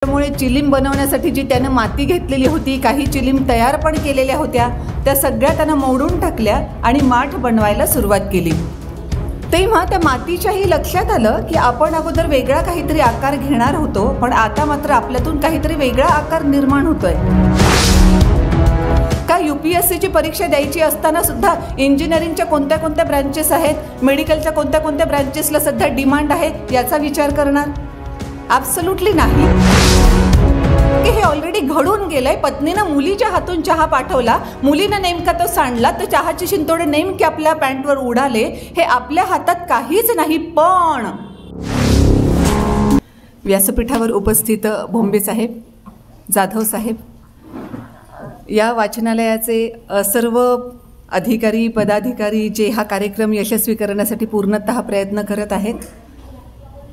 त्यामुळे चिलीम बनवण्यासाठी जी त्यानं माती घेतलेली होती, काही चिलीम तयार पण केलेल्या होत्या, त्या सगळ्या त्यानं मोडून टाकल्या आणि माठ बनवायला सुरुवात केली। तेव्हा त्या मातीच्याही लक्षात आलं की आपण अगोदर वेगळा काहीतरी आकार घेणार होतो, पण आता मात्र आपल्यातून काहीतरी वेगळा आकार निर्माण होतोय। का UPSCची परीक्षा द्यायची असताना सुद्धा इंजिनिअरिंगच्या कोणत्या कोणत्या ब्रांचेस आहेत, मेडिकलच्या कोणत्या कोणत्या ब्रांचेसला सध्या डिमांड आहे याचा विचार करणार? ॲब्सोल्युटली नाही। की हे ऑलरेडी घडून गेलंय। पत्नीनं मुलीच्या हातून चहा पाठवला, मुलीनं नेमका तो सांडला, तर चहाची शिंतोडे नेमके आपल्या पॅन्टवर उडाले, हे आपल्या हातात काहीच नाही। पण व्यासपीठावर उपस्थित भोंबे साहेब, जाधव साहेब, या वाचनालयाचे सर्व अधिकारी पदाधिकारी जे हा कार्यक्रम यशस्वी करण्यासाठी पूर्णतः प्रयत्न करत आहेत,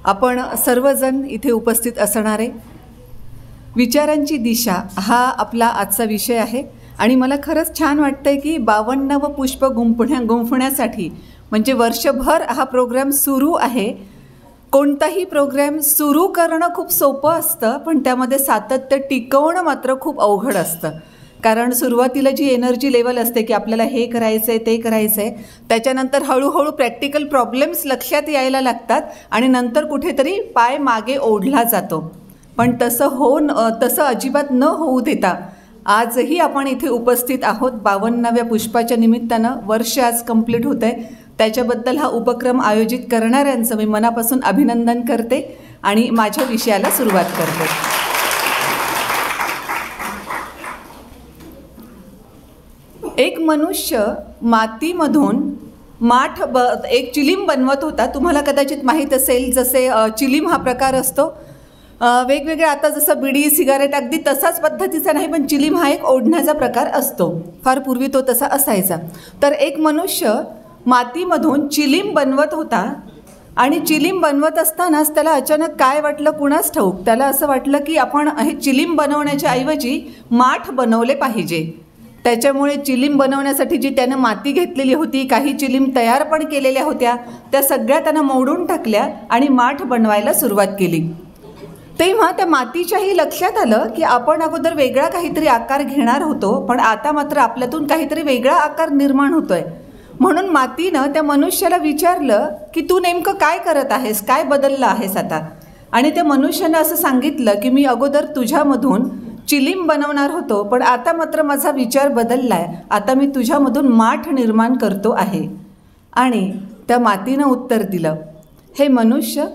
आपण सर्वजण इथे उपस्थित असणारे, विचारांची दिशा हा आपला आजचा विषय आहे। आणि मला खरंच छान वाटतंय की 52वं पुष्प गुंफण्यासाठी म्हणजे वर्षभर हा प्रोग्राम सुरू आहे। कोणताही प्रोग्राम सुरू करणं खूप सोपं असतं, पण त्यामध्ये सातत्य टिकवणं मात्र खूप अवघड असतं। कारण सुरुवातीला जी एनर्जी लेवल असते की आपल्याला हे करायचं आहे ते करायचं आहे, त्याच्यानंतर हळूहळू प्रॅक्टिकल प्रॉब्लेम्स लक्षात यायला लागतात आणि नंतर कुठेतरी पाय मागे ओढला जातो। पण तसं अजिबात न होऊ देता आजही आपण इथे उपस्थित आहोत। 52व्या पुष्पाच्या निमित्तानं वर्ष आज कंप्लीट होत आहे, त्याच्याबद्दल हा उपक्रम आयोजित करणाऱ्यांचं मी मनापासून अभिनंदन करते आणि माझ्या विषयाला सुरुवात करते। एक मनुष्य मातीमधून एक चिलीम बनवत होता। तुम्हाला कदाचित माहीत असेल, जसे चिलीम हा प्रकार असतो वेगवेगळ्या, आता जसं बिडी सिगारेट अगदी तसाच पद्धतीचा नाही, पण चिलीम हा एक ओढण्याचा प्रकार असतो, फार पूर्वी तो तसा असायचा। तर एक मनुष्य मातीमधून चिलीम बनवत होता आणि चिलीम बनवत असतानाच त्याला अचानक काय वाटलं कुणास ठाऊक, त्याला असं वाटलं की आपण हे चिलीम बनवण्याच्या ऐवजी माठ बनवले पाहिजे। त्याच्यामुळे चिलीम बनवण्यासाठी जी त्यानं माती घेतलेली होती, काही चिलीम तयार पण केलेल्या होत्या, त्या सगळ्या त्यानं मोडून टाकल्या आणि माठ बनवायला सुरुवात केली। तेव्हा त्या मातीच्याही लक्षात आलं की आपण अगोदर वेगळा काहीतरी आकार घेणार होतो, पण आता मात्र आपल्यातून काहीतरी वेगळा आकार निर्माण होतोय। म्हणून मातीनं त्या मनुष्याला विचारलं की तू नेमकं काय करत आहेस, काय बदललं आहेस आता? आणि त्या मनुष्यानं असं सांगितलं की मी अगोदर तुझ्यामधून चिलीम बनवणार होतो, पण आता मात्र माझा विचार बदललाय, आता मी तुझ्यामधून माठ निर्माण करतो आहे। आणि त्या मातीनं उत्तर दिलं, हे मनुष्य,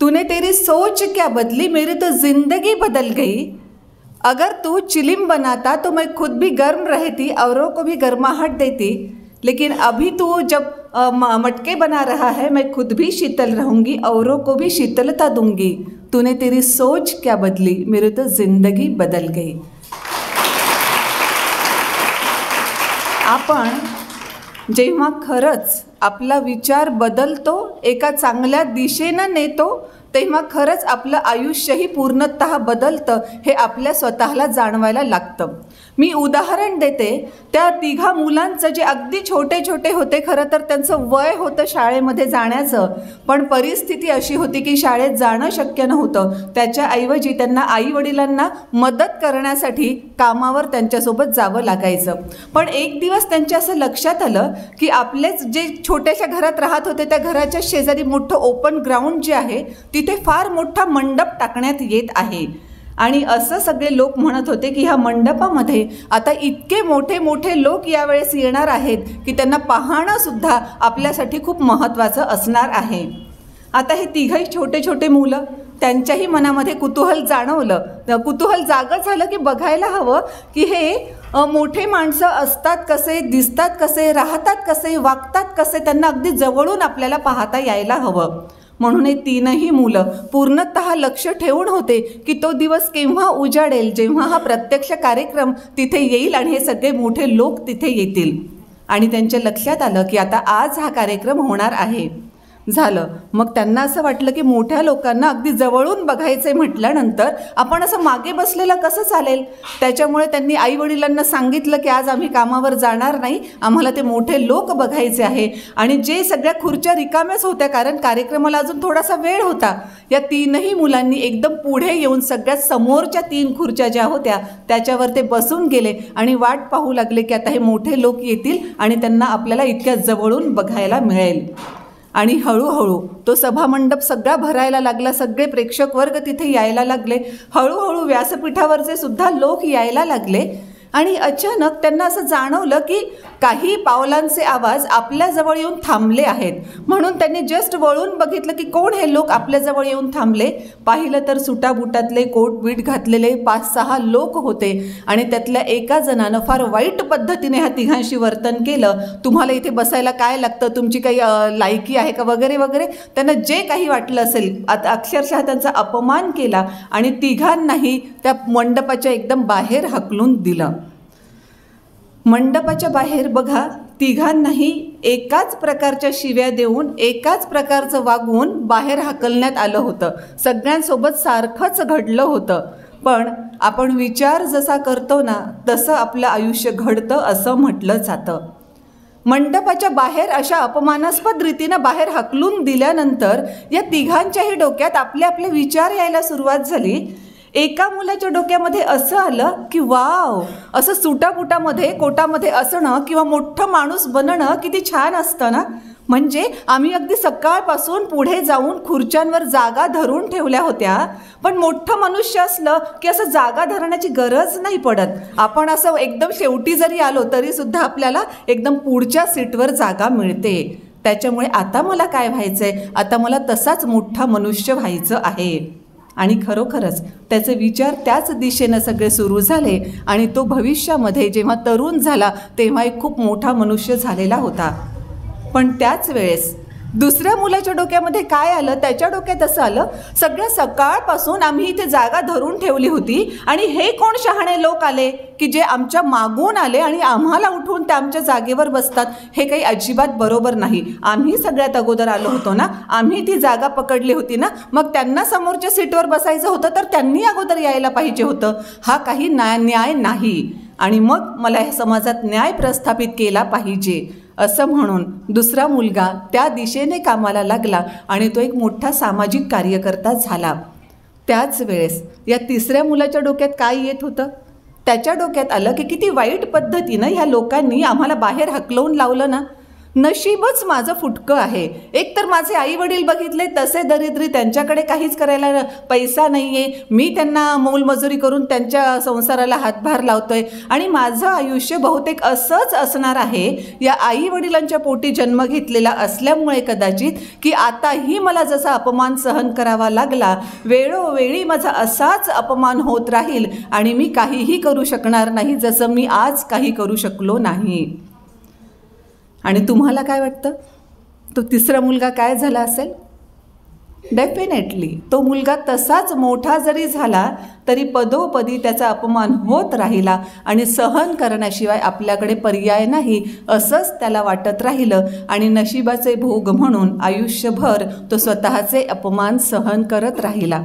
तूने तेरी सोच क्या बदली, मेरी तो जिंदगी बदल गई। अगर तू चिलीम बनाता तो मैं खुद भी गर्म रहती, औरों को भी गर्माहट देती, लेकिन अभी तू जब मटके बना रहा है, मैं खुद भी शीतल रहूँगी, औरों को भी शीतलता दूंगी। तूने तेरी सोच क्या बदली, मेरी तो जिंदगी बदल गई। आपण जेव्हा खरंच आपला विचार बदलतो, एका चांगल्या दिशेनं नेतो, तेव्हा खरंच आपलं आयुष्यही पूर्णतः बदलतं, हे आपल्या स्वतःला जाणवायला लागतं। मी उदाहरण देते, त्या तिघा मुलांचं जे अगदी छोटे छोटे होते, खरं तर त्यांचं वय होतं शाळेमध्ये जाण्याचं, पण परिस्थिती अशी होती की शाळेत जाणं शक्य नव्हतं। त्याच्याऐवजी त्यांना आईवडिलांना मदत करण्यासाठी कामावर त्यांच्यासोबत जावं लागायचं। पण एक दिवस त्यांच्या असं लक्षात आलं की आपलेच जे छोट्याशा घरात राहत होते, त्या घराच्या शेजारी मोठं ओपन ग्राउंड जे आहे, तिथे फार मोठा मंडप टाकण्यात येत आहे। आणि असं सगळे लोक म्हणत होते की ह्या मंडपामध्ये आता इतके मोठे मोठे लोक यावेळेस येणार आहेत की त्यांना पाहणं सुद्धा आपल्यासाठी खूप महत्त्वाचं असणार आहे। आता हे तिघही छोटे छोटे मुलं, त्यांच्याही मनामध्ये कुतूहल जाणवलं, कुतूहल जागं झालं की बघायला हवं की हे मोठे माणसं असतात कसे, दिसतात कसे, राहतात कसे, वागतात कसे, त्यांना अगदी जवळून आपल्याला पाहता यायला हवं। म्हणून हे तीनही मुलं पूर्णतः लक्ष ठेवून होते की तो दिवस केव्हा उजाडेल, जेव्हा हा प्रत्यक्ष कार्यक्रम तिथे येईल आणि हे सगळे मोठे लोक तिथे येतील। आणि त्यांच्या लक्षात आलं की आता आज हा कार्यक्रम होणार आहे। झालं. मग त्यांना असं वाटलं की मोठ्या लोकांना अगदी जवळून बघायचे म्हटल्यानंतर आपण असं मागे बसलेलं कसं चालेल. त्याच्यामुळे त्यांनी आईवडिलांना सांगितलं की आज आम्ही कामावर जाणार नाही, आम्हाला ते मोठे लोक बघायचे आहे. आणि जे सगळ्या खुर्च्या रिकाम्याच होत्या, कारण कार्यक्रमाला अजून थोडासा वेळ होता, या तीनही मुलांनी एकदम पुढे येऊन सगळ्यात समोरच्या 3 खुर्च्या ज्या होत्या त्याच्यावर ते बसून गेले आणि वाट पाहू लागले की आता हे मोठे लोक येतील आणि त्यांना आपल्याला इतक्या जवळून बघायला मिळेल. आणि हळूहळू तो सभामंडप सगळा भरायला लागला, सगळे प्रेक्षक वर्ग तिथे यायला लागले, हळूहळू व्यासपीठावरचे सुद्धा लोक यायला लागले. आणि अचानक त्यांना असं जाणवलं की काही पावलांचे आवाज आपल्याजवळ येऊन थांबले आहेत. म्हणून त्यांनी जस्ट वळून बघितलं की कोण हे लोक आपल्याजवळ येऊन थांबले. पाहिलं तर सुटाबुटातले, कोट बीट घातलेले 5-6 लोक होते आणि त्यातल्या एका जणानं फार वाईट पद्धतीने ह्या तिघांशी वर्तन केलं. तुम्हाला इथे बसायला काय लागतं, तुमची काही लायकी आहे का, वगैरे वगैरे. त्यांना जे काही वाटलं असेल अक्षरशः त्यांचा अपमान केला आणि तिघांनाही त्या मंडपाच्या एकदम बाहेर हाकलून दिलं. मंडपाच्या बाहेर बघा, तिघांनाही एकाच प्रकारच्या शिव्या देऊन, एकाच प्रकारचं वागवून बाहेर हाकलण्यात आलं होतं. सगळ्यांसोबत सारखंच घडलं होतं. पण आपण विचार जसा करतो ना तसं आपलं आयुष्य घडतं असं म्हटलं जातं. मंडपाच्या बाहेर अशा अपमानास्पद रीतीनं बाहेर हाकलून दिल्यानंतर या तिघांच्याही डोक्यात आपले आपले विचार यायला सुरुवात झाली. एका मुलाच्या डोक्यामध्ये असं आलं की वाव, असं सुटाबुटामध्ये, कोटामध्ये असणं किंवा मोठं माणूस बनणं किती छान असतं ना. म्हणजे आम्ही अगदी सकाळपासून पुढे जाऊन खुर्च्यांवर जागा धरून ठेवल्या होत्या, पण मोठं मनुष्य असलं की असं जागा धरण्याची गरज नाही पडत. आपण असं एकदम शेवटी जरी आलो तरीसुद्धा आपल्याला एकदम पुढच्या सीटवर जागा मिळते. त्याच्यामुळे आता मला काय व्हायचं आहे, आता मला तसाच मोठा मनुष्य व्हायचं आहे. आणि खरोखरच त्याचे विचार त्याच दिशेनं सगळे सुरू झाले आणि तो भविष्यामध्ये जेव्हा तरुण झाला तेव्हा एक खूप मोठा मनुष्य झालेला होता. पण त्याच वेळेस दुसऱ्या मुलाच्या डोक्यामध्ये काय आलं, त्याच्या डोक्यात असं आलं, सगळ्या सकाळपासून आम्ही इथे जागा धरून ठेवली होती आणि हे कोण शहाणे लोक आले की जे आमच्या मागून आले आणि आम्हाला उठवून त्या आमच्या जागेवर बसतात. हे काही अजिबात बरोबर नाही. आम्ही सगळ्यात अगोदर आलो होतो ना, आम्ही ती जागा पकडली होती ना, मग त्यांना समोरच्या सीटवर बसायचं होतं तर त्यांनी अगोदर यायला पाहिजे होतं. हा काही न्याय नाही आणि मग मला ह्या समाजात न्याय प्रस्थापित केला पाहिजे असं म्हणून दुसरा मुलगा त्या दिशेने कामाला लागला आणि तो एक मोठा सामाजिक कार्यकर्ता झाला. त्याच वेळेस या तिसऱ्या मुलाच्या डोक्यात काय येत होतं, त्याच्या डोक्यात आलं की किती वाईट पद्धतीनं ह्या लोकांनी आम्हाला बाहेर हकलवून लावलं ना. नशीबच माझं फुटकं आहे. एकतर माझे आईवडील बघितले तसे दरिद्री, त्यांच्याकडे काहीच करायला पैसा नाही आहे, मी त्यांना मोलमजुरी करून त्यांच्या संसाराला हातभार लावतोय आणि माझं आयुष्य बहुतेक असंच असणार आहे. या आईवडिलांच्या पोटी जन्म घेतलेला असल्यामुळे कदाचित की आताही मला जसा अपमान सहन करावा लागला, वेळोवेळी माझा असाच अपमान होत राहील आणि मी काहीही करू शकणार नाही जसं मी आज काही करू शकलो नाही. आणि तुम्हाला काय वाटतं, तो तिसरा मुलगा काय झाला असेल? डेफिनेटली तो मुलगा तसाच मोठा जरी झाला तरी पदोपदी त्याचा अपमान होत राहिला आणि सहन करण्याशिवाय आपल्याकडे पर्याय नाही असंच त्याला वाटत राहिलं आणि नशिबाचे भोग म्हणून आयुष्यभर तो स्वतःचे अपमान सहन करत राहिला.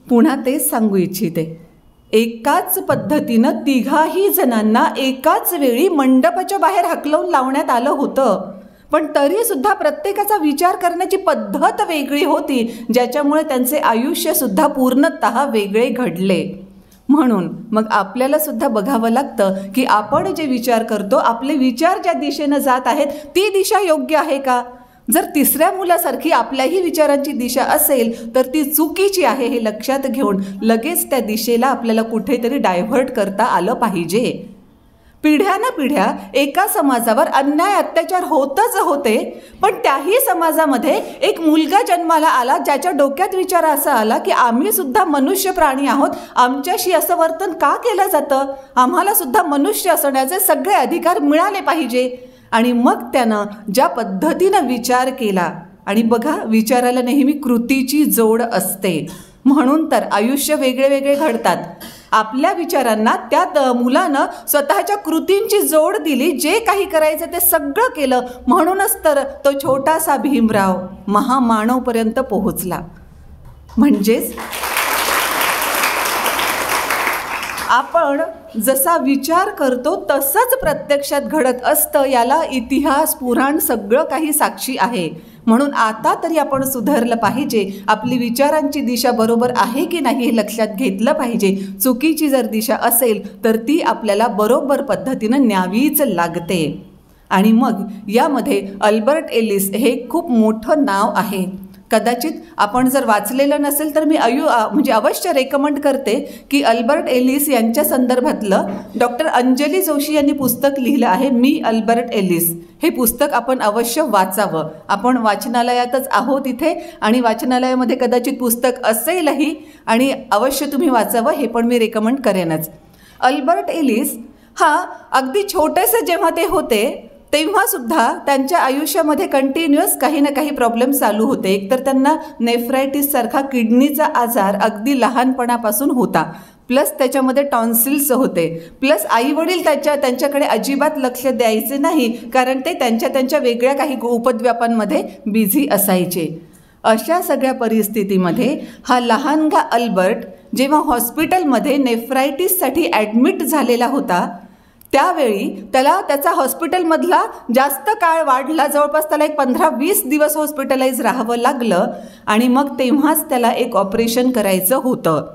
पुन्हा तेच सांगू इच्छिते, एकाच पद्धतीनं तिघाही जणांना एकाच वेळी मंडपाच्या बाहेर हकलवून लावण्यात आलं होतं, पण तरीसुद्धा प्रत्येकाचा विचार करण्याची पद्धत वेगळी होती, ज्याच्यामुळे त्यांचे आयुष्यसुद्धा पूर्णतः वेगळे घडले. म्हणून मग आपल्याला सुद्धा बघावं लागतं की आपण जे विचार करतो, आपले विचार ज्या दिशेनं जात आहेत ती दिशा योग्य आहे का. जर तिसऱ्या मुलासारखी आपल्याही विचारांची दिशा असेल तर ती चुकीची आहे हे लक्षात घेऊन लगेच त्या दिशेला आपल्याला कुठेतरी डायव्हर्ट करता आलं पाहिजे. पिढ्यानपिढ्या एका समाजावर अन्याय अत्याचार होतच होते, पण त्याही समाजामध्ये एक मुलगा जन्माला आला ज्याच्या डोक्यात विचार असा आला की आम्ही सुद्धा मनुष्य प्राणी आहोत, आमच्याशी असं वर्तन का केलं जातं, आम्हाला सुद्धा मनुष्य असण्याचे सगळे अधिकार मिळाले पाहिजे. आणि मग त्यानं ज्या पद्धतीनं विचार केला, आणि बघा विचाराला नेहमी कृतीची जोड असते, म्हणून तर आयुष्य वेगळे वेगळे घडतात. आपल्या विचारांना त्या मुलानं स्वतःच्या कृतींची जोड दिली, जे काही करायचं ते सगळं केलं. म्हणूनच तर तो छोटासा भीमराव महामानवपर्यंत पोहोचला. म्हणजेच आपण जसा विचार करतो तसंच प्रत्यक्षात घडत असतं. याला इतिहास, पुराण सगळं काही साक्षी आहे. म्हणून आता तरी आपण सुधारलं पाहिजे. आपली विचारांची दिशा बरोबर आहे की नाही हे लक्षात घेतलं पाहिजे. चुकीची जर दिशा असेल तर ती आपल्याला बरोबर पद्धतीनं न्यावीच लागते. आणि मग यामध्ये अल्बर्ट एलिस हे खूप मोठं नाव आहे. कदाचित आपण जर वाचलेलं नसेल तर मी म्हणजे अवश्य रेकमेंड करते की अल्बर्ट एलिस यांच्या संदर्भातलं डॉक्टर अंजली जोशी यांनी पुस्तक लिहिलं आहे, मी अल्बर्ट एलिस. हे पुस्तक आपण अवश्य वाचावं. आपण वाचनालयातच आहोत इथे आणि वाचनालयामध्ये कदाचित पुस्तक असेलही आणि अवश्य तुम्ही वाचावं, हे पण मी रेकमेंड करेनच. अल्बर्ट एलिस हा अगदी छोटेसे जेव्हा ते होते तेव्हासुद्धा त्यांच्या आयुष्यामध्ये कंटिन्युअस काही ना काही प्रॉब्लेम चालू होते. एकतर त्यांना नेफ्रायटिससारखा किडनीचा आजार अगदी लहानपणापासून होता, प्लस त्याच्यामध्ये टॉन्सिल्स होते, प्लस आईवडील त्यांच्याकडे अजिबात लक्ष द्यायचे नाही, कारण ते त्यांच्या वेगळ्या काही उपद्व्यापांमध्ये बिझी असायचे. अशा सगळ्या परिस्थितीमध्ये हा लहानगा अल्बर्ट जेव्हा हॉस्पिटलमध्ये नेफ्रायटिससाठी ॲडमिट झालेला होता त्यावेळी त्याला त्याचा हॉस्पिटलमधला जास्त काळ वाढला. जवळपास त्याला एक 15-20 दिवस हॉस्पिटलाइज राहावं लागलं आणि मग तेव्हाच त्याला एक ऑपरेशन करायचं होतं.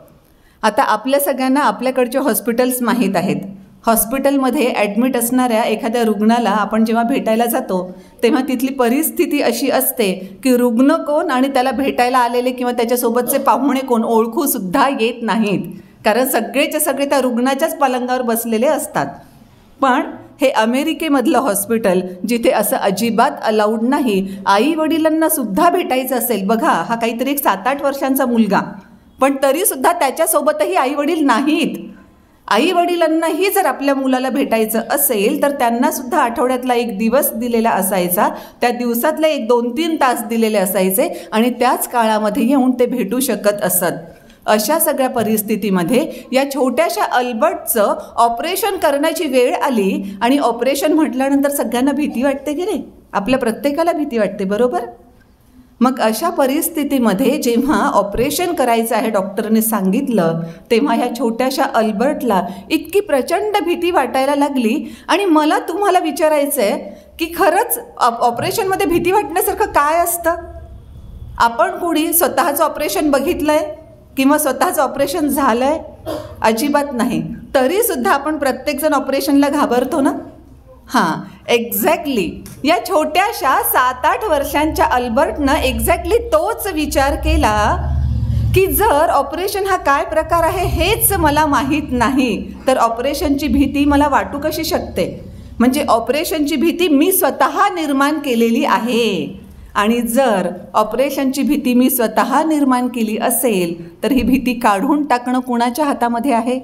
आता आपल्या सगळ्यांना आपल्याकडचे हॉस्पिटल्स माहीत आहेत. हॉस्पिटलमध्ये ॲडमिट असणाऱ्या एखाद्या रुग्णाला आपण जेव्हा भेटायला जातो तेव्हा तिथली परिस्थिती अशी असते की रुग्ण कोण आणि त्याला भेटायला आलेले किंवा त्याच्यासोबतचे पाहुणे कोण ओळखूसुद्धा येत नाहीत, कारण सगळेचे सगळे त्या रुग्णाच्याच पलंगावर बसलेले असतात. पण हे अमेरिकेमधलं हॉस्पिटल जिथे असं अजिबात अलाउड नाही. आई वडिलांना सुद्धा भेटायचं असेल, बघा हा काहीतरी एक 7-8 वर्षांचा मुलगा, पण तरीसुद्धा त्याच्यासोबतही आई वडील नाहीत. आई वडिलांनाही जर आपल्या मुलाला भेटायचं असेल तर त्यांनासुद्धा आठवड्यातला एक दिवस दिलेला असायचा, त्या दिवसातले एक 2-3 तास दिलेले असायचे आणि त्याच काळामध्ये येऊन ते भेटू शकत असत. अशा सगळ्या परिस्थितीमध्ये या छोट्याशा अल्बर्टचं ऑपरेशन करण्याची वेळ आली आणि ऑपरेशन म्हटल्यानंतर सगळ्यांना भीती वाटते की नाही? आपल्या प्रत्येकाला भीती वाटते, बरोबर? मग अशा परिस्थितीमध्ये जेव्हा ऑपरेशन करायचं आहे डॉक्टरने सांगितलं तेव्हा ह्या छोट्याशा अल्बर्टला इतकी प्रचंड भीती वाटायला लागली. आणि मला तुम्हाला विचारायचं आहे की खरंच ऑपरेशनमध्ये भीती वाटण्यासारखं काय असतं? आपण कोणी स्वतःचं ऑपरेशन बघितलं आहे किंवा स्वतःचं ऑपरेशन झालं आहे? अजिबात नाही. तरीसुद्धा आपण प्रत्येकजण ऑपरेशनला घाबरतो ना. हां, एक्झॅक्टली. या छोट्याशा 7-8 वर्षांच्या अल्बर्टनं एक्झॅक्टली तोच विचार केला की जर ऑपरेशन हा काय प्रकार आहे हेच मला माहीत नाही तर ऑपरेशनची भीती मला वाटू कशी शकते? म्हणजे ऑपरेशनची भीती मी स्वतः निर्माण केलेली आहे. आणि जर ऑपरेशनची भीती मी स्वतः निर्माण केली असेल तर ही भीती काढून टाकणं कुणाच्या हातामध्ये आहे?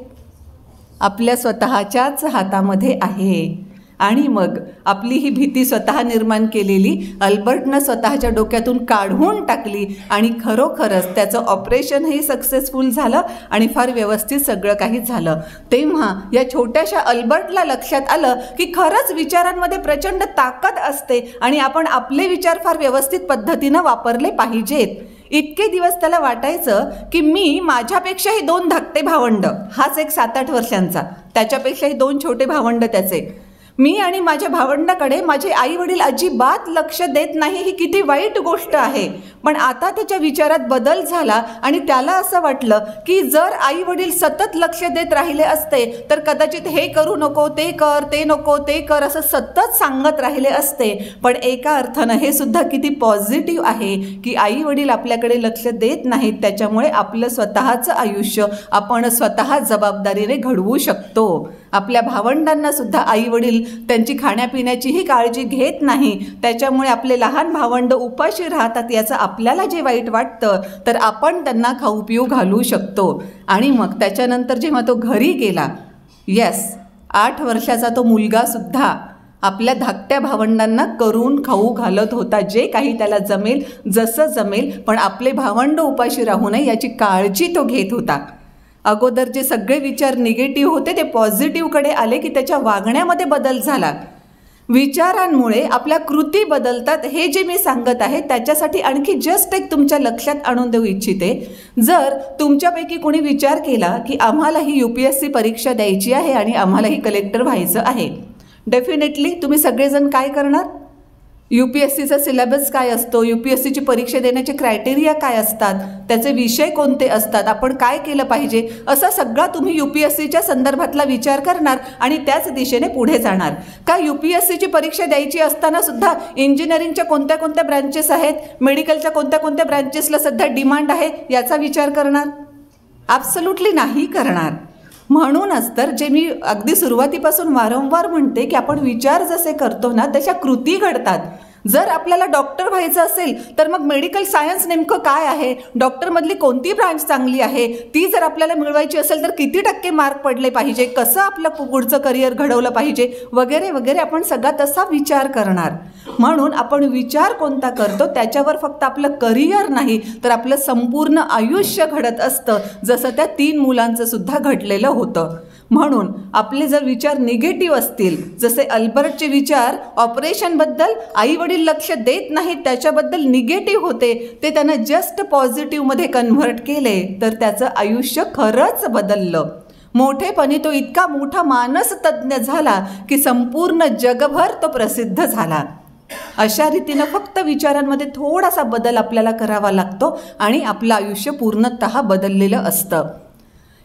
आपल्या स्वतःच्याच हातामध्ये आहे. आणि मग आपली ही भीती स्वतः निर्माण केलेली अल्बर्टनं स्वतःच्या डोक्यातून काढून टाकली आणि खरोखरच त्याचं ऑपरेशनही सक्सेसफुल झालं आणि फार व्यवस्थित सगळं काही झालं. तेव्हा या छोट्याशा अल्बर्टला लक्षात आलं की खरंच विचारांमध्ये प्रचंड ताकद असते आणि आपण आपले विचार फार व्यवस्थित पद्धतीनं वापरले पाहिजेत. इतके दिवस त्याला वाटायचं की मी माझ्यापेक्षाही 2 धाकटे भावंड, हाच एक 7-8 वर्षांचा, त्याच्यापेक्षाही 2 छोटे भावंड त्याचे, मी आणि माझ्या भावंडाकडे माझे आई वडील अजिबात लक्ष देत नाही, ही किती वाईट गोष्ट आहे. पण आता त्याच्या विचारात बदल झाला आणि त्याला असं वाटलं की जर आई वडील सतत लक्ष देत राहिले असते तर कदाचित हे करू नको, ते कर, ते नको, ते कर असं सतत सांगत राहिले असते. पण एका अर्थानं हे सुद्धा किती पॉझिटिव्ह आहे की आई वडील आपल्याकडे लक्ष देत नाहीत, त्याच्यामुळे आपलं स्वतःचं आयुष्य आपण स्वतः जबाबदारीने घडवू शकतो. आपल्या भावंडांना सुद्धा आई वडील त्यांची खाण्यापिण्याचीही काळजी घेत नाही, त्याच्यामुळे आपले लहान भावंड उपाशी राहतात याचं आपल्याला जे वाईट वाटतं तर आपण त्यांना खाऊ पिऊ घालू शकतो. आणि मग त्याच्यानंतर जेव्हा तो घरी गेला, 8 वर्षाचा तो मुलगासुद्धा आपल्या धाकट्या भावंडांना करून खाऊ घालत होता, जे काही त्याला जमेल, जसं जमेल, पण आपले भावंड उपाशी राहू नये याची काळजी तो घेत होता. अगोदर जे सगळे विचार निगेटिव्ह होते ते पॉझिटिव्हकडे आले की त्याच्या वागण्यामध्ये बदल झाला. विचारांमुळे आपल्या कृती बदलतात हे जे मी सांगत आहे त्याच्यासाठी आणखी जस्ट एक तुमच्या लक्षात आणून देऊ इच्छिते. जर तुमच्यापैकी कोणी विचार केला की आम्हाला ही UPSC परीक्षा द्यायची आहे आणि आम्हाला ही कलेक्टर व्हायचं आहे, डेफिनेटली तुम्ही सगळेजण काय करणार? UPSCचा सिलेबस काय असतो, UPSCची परीक्षा देण्याचे क्रायटेरिया काय असतात, त्याचे विषय कोणते असतात, आपण काय केलं पाहिजे, असा सगळा तुम्ही UPSCच्या संदर्भातला विचार करणार आणि त्याच दिशेने पुढे जाणार. का UPSCची परीक्षा द्यायची असताना सुद्धा इंजिनिअरिंगच्या कोणत्या कोणत्या ब्रँचेस आहेत, मेडिकलच्या कोणत्या कोणत्या ब्रँचेसला सध्या डिमांड आहे याचा विचार करणार? ॲब्सोल्युटली नाही करणार. म्हणूनच तर जे मी अगदी सुरुवातीपासून वारंवार म्हणते की आपण विचार जसे करतो ना तशा कृती घडतात. जर आपल्याला डॉक्टर व्हायचं असेल तर मग मेडिकल सायन्स नेमकं काय आहे, डॉक्टरमधली कोणती ब्रांच चांगली आहे, ती जर आपल्याला मिळवायची असेल तर किती टक्के मार्क पडले पाहिजे, कसं आपलं पुढचं करिअर घडवलं पाहिजे वगैरे वगैरे आपण सगळा तसा विचार करणार. म्हणून आपण विचार कोणता करतो त्याच्यावर फक्त आपलं करिअर नाही तर आपलं संपूर्ण आयुष्य घडत असतं, जसं त्या 3 मुलांचं सुद्धा घडलेलं होतं. म्हणून आपले जर विचार निगेटिव्ह असतील, जसे अल्बर्टचे विचार ऑपरेशनबद्दल आईवडील लक्ष देत नाहीत त्याच्याबद्दल निगेटिव्ह होते, ते त्यानं जस्ट पॉझिटिव्हमध्ये कन्व्हर्ट केले तर त्याचं आयुष्य खरंच बदललं. मोठेपणी तो इतका मोठा मानसतज्ञ झाला की संपूर्ण जगभर तो प्रसिद्ध झाला. अशा रीतीनं फक्त विचारांमध्ये थोडासा बदल आपल्याला करावा लागतो आणि आपलं आयुष्य पूर्णतः बदललेलं असतं.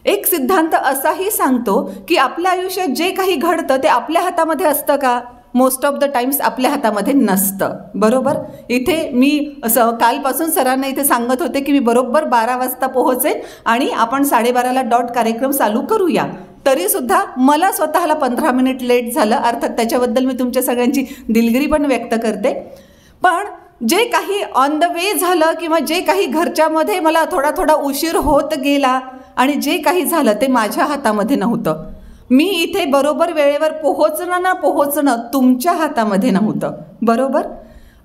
एक सिद्धांत असाही सांगतो की आपल्या आयुष्यात जे काही घडतं ते आपल्या हातामध्ये असतं का? मोस्ट ऑफ द टाइम्स आपल्या हातामध्ये नसतं. बरोबर. इथे मी कालपासून सरांना इथे सांगत होते की मी बरोबर 12 वाजता पोहोचेन आणि आपण 12:30ला डॉट कार्यक्रम चालू करूया. तरीसुद्धा मला स्वतःला 15 मिनिट लेट झालं. अर्थात त्याच्याबद्दल मी तुमच्या सगळ्यांची दिलगिरी पण व्यक्त करते. पण जे काही ऑन द वे झालं किंवा जे काही घरच्यामध्ये मला थोडा थोडा उशीर होत गेला आणि जे काही झालं ते माझ्या हातामध्ये नव्हतं. मी इथे बरोबर वेळेवर पोहोचणं ना पोहोचणं तुमच्या हातामध्ये नव्हतं. बरोबर.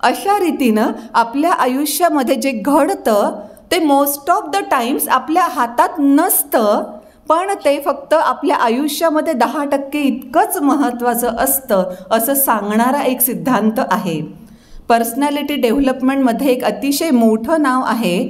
अशा रीतीनं आपल्या आयुष्यामध्ये जे घडतं ते मोस्ट ऑफ द टाइम्स आपल्या हातात नसतं, पण ते फक्त आपल्या आयुष्यामध्ये 10% इतकंच महत्त्वाचं असतं असं सांगणारा एक सिद्धांत आहे. पर्सनॅलिटी डेव्हलपमेंटमध्ये एक अतिशय मोठं नाव आहे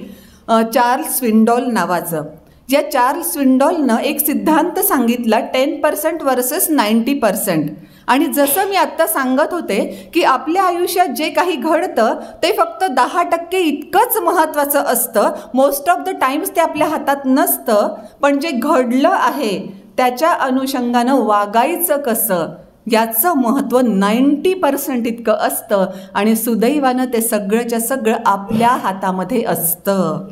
चार्ल्स स्विंडोल नावाचं. या चार्ल्स स्विंडोलनं एक सिद्धांत सांगितला 10% वर्सेस 90%. आणि जसं मी आत्ता सांगत होते की आपल्या आयुष्यात जे काही घडतं ते फक्त 10% इतकंच महत्त्वाचं असतं. मोस्ट ऑफ द टाइम्स ते आपल्या हातात नसतं, पण जे घडलं आहे त्याच्या अनुषंगानं वागायचं कसं याचं महत्त्व 90% इतकं असतं आणि सुदैवानं ते सगळंच्या सगळं आपल्या हातामध्ये असतं.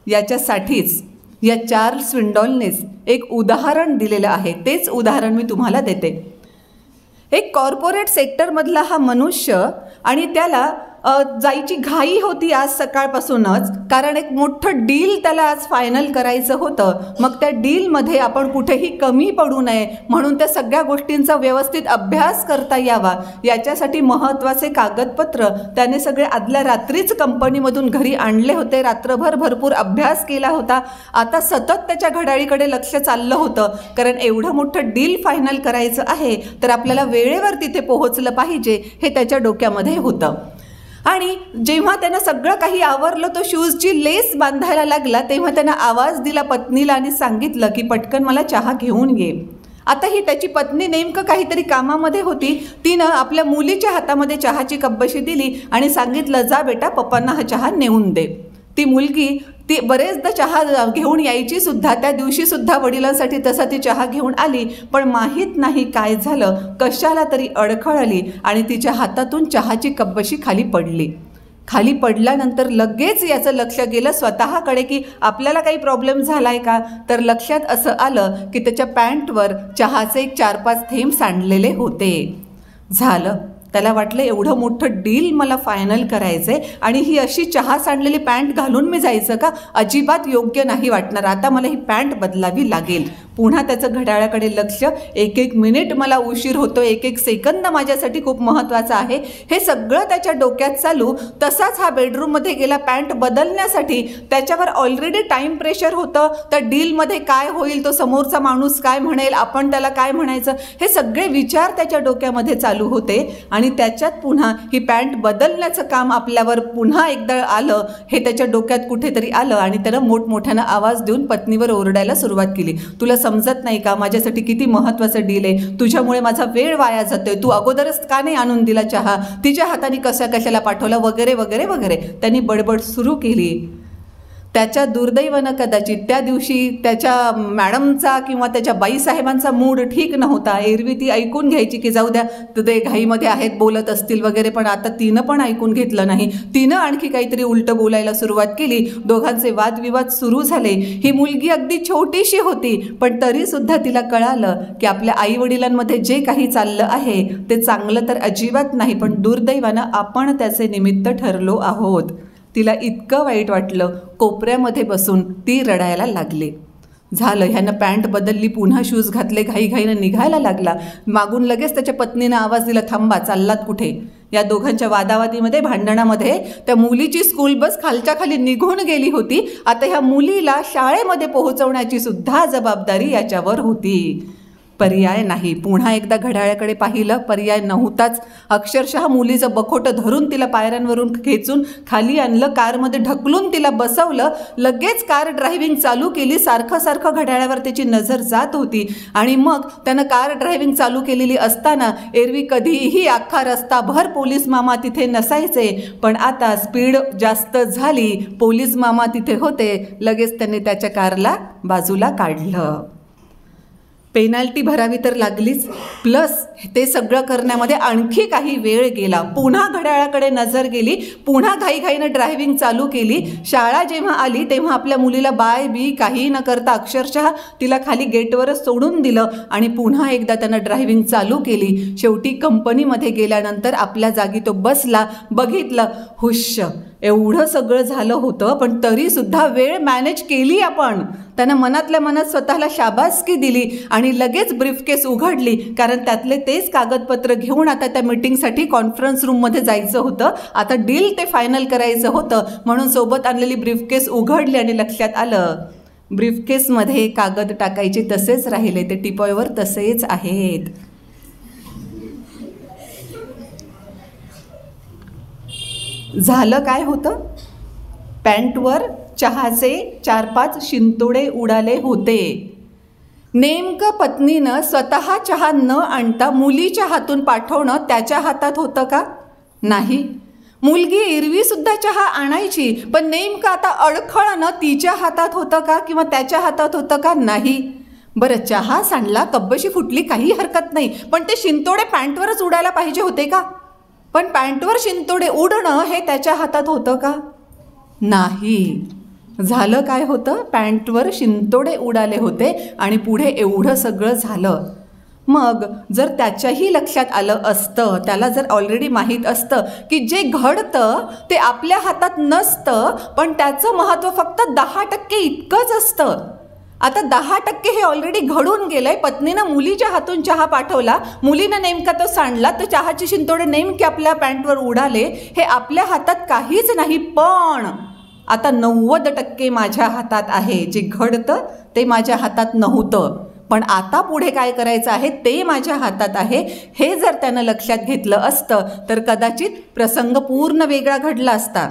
याच्यासाठीच या चार्ल्स स्विंडोलनेच एक उदाहरण दिलेलं आहे. तेच उदाहरण मी तुम्हाला देते. एक कॉर्पोरेट सेक्टरमधला हा मनुष्य आणि त्याला जायची घाई होती आज सकाळपासूनच, कारण एक मोठं डील त्याला आज फायनल करायचं होतं. मग त्या डीलमध्ये आपण कुठेही कमी पडू नये म्हणून त्या सगळ्या गोष्टींचा व्यवस्थित अभ्यास करता यावा याच्यासाठी महत्त्वाचे कागदपत्र त्याने सगळे आदल्या रात्रीच कंपनीमधून घरी आणले होते. रात्रभर भरपूर अभ्यास केला होता. आता सतत त्याच्या घड्याळीकडे लक्ष चाललं होतं, कारण एवढं मोठं डील फायनल करायचं आहे तर आपल्याला वेळेवर तिथे पोहोचलं पाहिजे हे त्याच्या डोक्यामध्ये होतं. आणि जेव्हा त्यानं सगळं काही आवरलं, तो शूजची लेस बांधायला लागला, तेव्हा त्यानं आवाज दिला पत्नीला आणि सांगितलं की पटकन मला चहा घेऊन ये. आता ही त्याची पत्नी नेमकं काहीतरी कामामध्ये होती. तिनं आपल्या मुलीच्या हातामध्ये चहाची कप्बशी दिली आणि सांगितलं, जा बेटा पप्पांना हा चहा नेऊन दे. ती मुलगी ती बरेचदा चहा घेऊन यायची सुद्धा. त्या दिवशी सुद्धा वडिलांसाठी तसा ती चहा घेऊन आली, पण माहीत नाही काय झालं, कशाला तरी अडखळली आणि तिच्या हातातून चहाची कप्बशी खाली पडली. खाली पडल्यानंतर लगेच याचं लक्ष गेलं स्वतःकडे की आपल्याला काही प्रॉब्लेम झाला आहे का. तर लक्षात असं आलं की त्याच्या पॅन्टवर चहाचे 4-5 थेंब सांडलेले होते. झालं त्याला वाटलं एवढं मोठं डील मला फायनल करायचं आहे आणि ही अशी चहा सांडलेली पॅन्ट घालून मी जायचं का? अजिबात योग्य नाही वाटणार. आता मला ही पॅन्ट बदलावी लागेल. पुन्हा त्याचं घड्याळाकडे लक्ष. एक एक मिनिट मला उशीर होतो, एक एक सेकंद माझ्यासाठी खूप महत्त्वाचा आहे, हे सगळं त्याच्या डोक्यात चालू. तसाच हा बेडरूममध्ये गेला पॅन्ट बदलण्यासाठी. त्याच्यावर ऑलरेडी टाईम प्रेशर होतं. त्या डीलमध्ये काय होईल, तो समोरचा माणूस काय म्हणेल, आपण त्याला काय म्हणायचं, हे सगळे विचार त्याच्या डोक्यामध्ये चालू होते. आणि त्याच्यात पुन्हा ही पॅन्ट बदलण्याचं काम आपल्यावर पुन्हा एकदा आलं. हे त्याच्या डोक्यात कुठेतरी आलं आणि त्यानं मोठमोठ्यानं आवाज देऊन पत्नीवर ओरडायला सुरुवात केली. तुला समजत नाही का माझ्यासाठी किती महत्त्वाचं डील आहे? तुझ्यामुळे माझा वेळ वाया जातोय. तू अगोदरच का नाही आणून दिला चहा? तिच्या हाताने कशाला पाठवला वगैरे वगैरे वगैरे त्यांनी बडबड सुरू केली. त्याच्या दुर्दैवानं कदाचित त्या दिवशी त्याच्या मॅडमचा किंवा त्याच्या बाईसाहेबांचा मूड ठीक नव्हता. एरवी ती ऐकून घ्यायची की जाऊ द्या, ते घाईमध्ये आहेत, बोलत असतील वगैरे, पण आता तिनं पण ऐकून घेतलं नाही. तिनं आणखी काहीतरी उलटं बोलायला सुरुवात केली. दोघांचे वादविवाद सुरू झाले. ही मुलगी अगदी छोटीशी होती, पण तरीसुद्धा तिला कळालं की आपल्या आईवडिलांमध्ये जे काही चाललं आहे ते चांगलं तर अजिबात नाही, पण दुर्दैवानं आपण त्याचे निमित्त ठरलो आहोत. तिला इतकं वाईट वाटलं, कोपऱ्यामध्ये बसून ती रडायला लागली. झालं, ह्यानं पॅन्ट बदलली, पुन्हा शूज घातले, घाईघाईनं निघायला लागला. मागून लगेच त्याच्या पत्नीनं आवाज दिला, थांबा, चाललात कुठे? या दोघांच्या वादावादीमध्ये, भांडणामध्ये त्या मुलीची स्कूल बस खालच्या खाली निघून गेली होती. आता ह्या मुलीला शाळेमध्ये पोहोचवण्याची सुद्धा जबाबदारी याच्यावर होती. पर्याय नाही. पुन्हा एकदा घड्याळाकडे पाहिलं, पर्याय नव्हताच. अक्षरशः मुलीचं बखोटं धरून तिला पायऱ्यांवरून खेचून खाली आणलं, कारमध्ये ढकलून तिला बसवलं. लगेच कार ड्रायव्हिंग चालू केली. सारखं घड्याळावर त्याची नजर जात होती. आणि मग त्यानं कार ड्रायव्हिंग चालू केलेली असताना एरवी कधीही अख्खा रस्ताभर पोलीस मामा तिथे नसायचे, पण आता स्पीड जास्त झाली, पोलीस मामा तिथे होते. लगेच त्याने त्याच्या कारला बाजूला काढलं. पेनल्टी भरावी तर लागलीच, प्लस ते सगळं करण्यामध्ये आणखी काही वेळ गेला. पुन्हा घड्याळाकडे नजर गेली. पुन्हा घाईघाईनं ड्रायव्हिंग चालू केली. शाळा जेव्हा आली तेव्हा आपल्या मुलीला बाय बी काही न करता अक्षरशः तिला खाली गेटवरच सोडून दिलं आणि पुन्हा एकदा त्यानं ड्रायव्हिंग चालू केली. शेवटी कंपनीमध्ये गेल्यानंतर आपल्या जागी तो बसला. बघितलं, हुश्श, एवढं सगळं झालं होतं, पण तरीसुद्धा वेळ मॅनेज केली आपण. त्यानं मनातल्या मनात स्वतःला शाबासकी दिली आणि लगेच ब्रीफकेस उघडली, कारण त्यातले तेच कागदपत्र घेऊन आता त्या मीटिंगसाठी कॉन्फरन्स रूममध्ये जायचं होतं. आता डील ते फायनल करायचं होतं, म्हणून सोबत आणलेली ब्रीफकेस उघडली आणि लक्षात आलं ब्रीफकेसमध्ये कागद टाकायचे तसेच राहिले, ते टिपॉयवर तसेच आहेत. झालं काय होतं? पॅन्टवर चहाचे 4-5 शिंतोडे उडाले होते. नेमकं पत्नीनं स्वतः चहा न आणता मुलीच्या हातून पाठवणं त्याच्या हातात होतं का? नाही. मुलगी एरवीसुद्धा चहा आणायची, पण नेमकं आता अडखळणं तिच्या हातात होतं का किंवा त्याच्या हातात होतं का? नाही. बरं, चहा सांडला, कब्बशी फुटली, काही हरकत नाही, पण ते शिंतोडे पॅन्टवरच उडायला पाहिजे होते का? पण पॅन्टवर शिंतोडे उडणं हे त्याच्या हातात होतं का? नाही. झालं काय होतं? पॅन्टवर शिंतोडे उडाले होते आणि पुढे एवढं सगळं झालं. मग जर त्याच्याही लक्षात आलं असतं, त्याला जर ऑलरेडी माहीत असतं की जे घडतं ते आपल्या हातात नसतं, पण त्याचं महत्त्व फक्त 10% इतकंच असतं. आता 10% हे ऑलरेडी घडून गेलंय. पत्नीनं मुलीच्या हातून चहा पाठवला, मुलीनं नेमका तो सांडला, तर चहाची शिंतोडे नेमके आपल्या पॅन्टवर उडाले. हे आपल्या हातात काहीच नाही, पण आता 90% माझ्या हातात आहे. जे घडतं ते माझ्या हातात नव्हतं, पण आता पुढे काय करायचं आहे ते माझ्या हातात आहे. हे जर त्यानं लक्षात घेतलं असतं तर कदाचित प्रसंग पूर्ण वेगळा घडला असता.